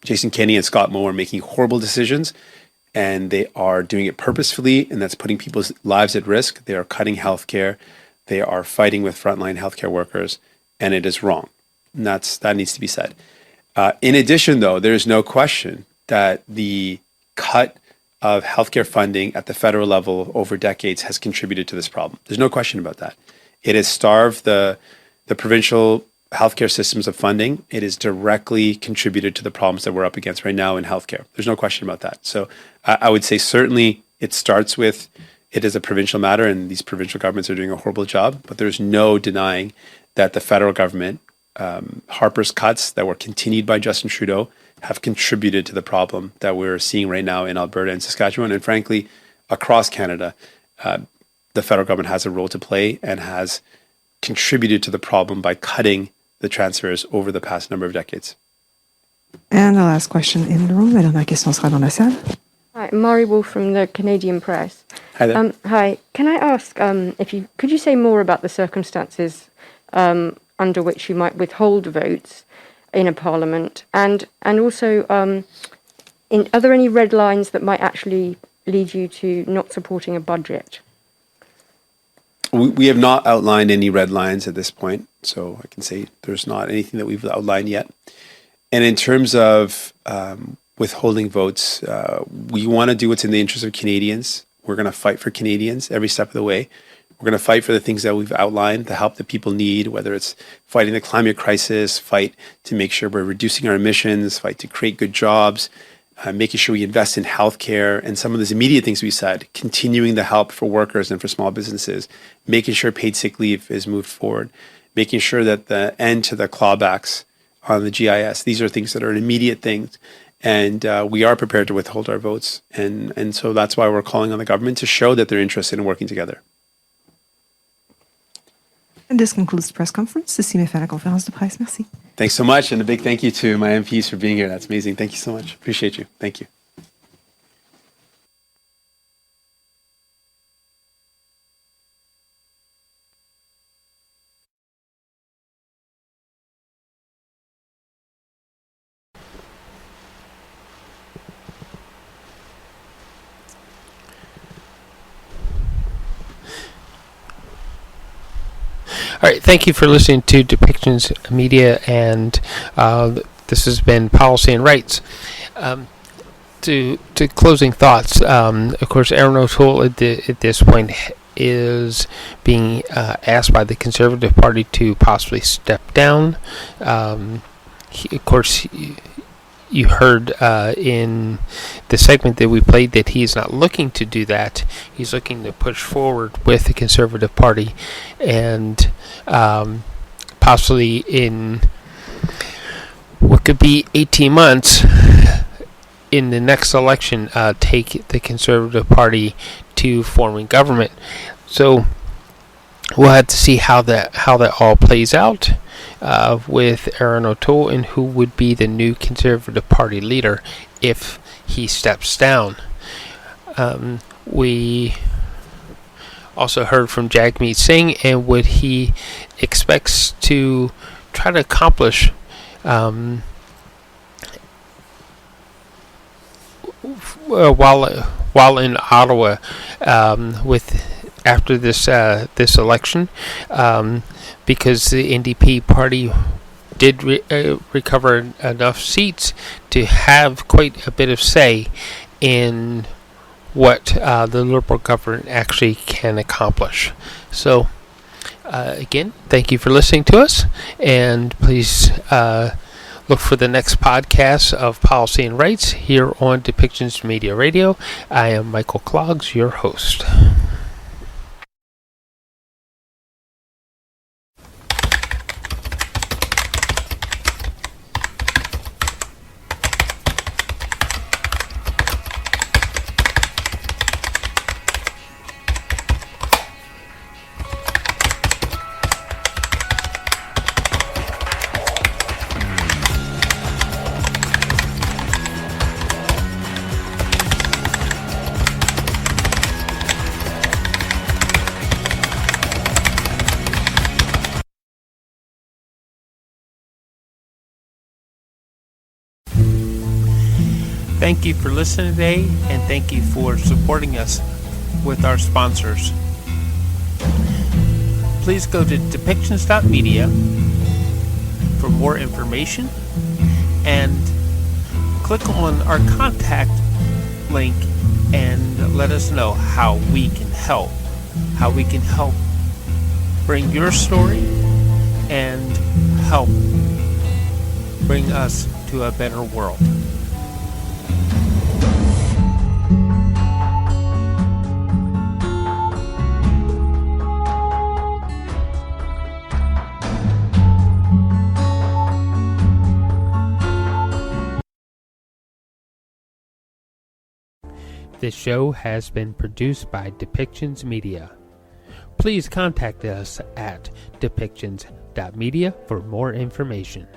Jason Kenney and Scott Moe are making horrible decisions, and they are doing it purposefully, and that's putting people's lives at risk. They are cutting healthcare. They are fighting with frontline healthcare workers, and it is wrong. And that needs to be said. In addition, though, there is no question that the cut of healthcare funding at the federal level over decades has contributed to this problem. There's no question about that. It has starved the provincial healthcare systems of funding. It has directly contributed to the problems that we're up against right now in healthcare. There's no question about that. So I would say certainly it starts with it is a provincial matter, and these provincial governments are doing a horrible job, but there's no denying that the federal government, Harper's cuts that were continued by Justin Trudeau, have contributed to the problem that we're seeing right now in Alberta and Saskatchewan, and frankly, across Canada. The federal government has a role to play and has contributed to the problem by cutting the transfers over the past number of decades. And the last question in the room. La dernière question sera dans la salle. Hi, Mari Wolf from the Canadian Press. Hi there. Hi, can I ask could you say more about the circumstances under which you might withhold votes in a parliament, and also are there any red lines that might actually lead you to not supporting a budget? we have not outlined any red lines at this point, so I can say there's not anything that we've outlined yet. And in terms of withholding votes, we want to do what's in the interest of Canadians. We're going to fight for Canadians every step of the way. We're going to fight for the things that we've outlined, the help that people need, whether it's fighting the climate crisis, fight to make sure we're reducing our emissions, fight to create good jobs, making sure we invest in healthcare, and some of those immediate things we said, continuing the help for workers and for small businesses, making sure paid sick leave is moved forward, making sure that the end to the clawbacks on the GIS, these are things that are immediate things. And we are prepared to withhold our votes. And so that's why we're calling on the government to show that they're interested in working together. And this concludes the press conference. Ceci met fin la conférence de presse. Merci. Thanks so much. And a big thank you to my MPs for being here. That's amazing. Thank you so much. Appreciate you. Thank you. All right, thank you for listening to Depictions Media, and this has been Policy and Rights. To closing thoughts, of course, Aaron O'Toole at this point is being asked by the Conservative Party to possibly step down. Of course, you heard in the segment that we played that he's not looking to do that. He's looking to push forward with the Conservative Party and possibly in what could be 18 months in the next election take the Conservative Party to forming government. So we'll have to see how that all plays out with Aaron O'Toole and who would be the new Conservative Party leader if he steps down. We also heard from Jagmeet Singh and what he expects to try to accomplish while in Ottawa after this election, because the NDP party did recover enough seats to have quite a bit of say in what the Liberal government actually can accomplish. So, again, thank you for listening to us, and please look for the next podcast of Policy and Rights here on Depictions Media Radio. I am Michael Clogs, your host. Thank you for listening today, and thank you for supporting us with our sponsors. Please go to depictions.media for more information and click on our contact link and let us know how we can help. How we can help bring your story and help bring us to a better world. This show has been produced by Depictions Media. Please contact us at depictions.media for more information.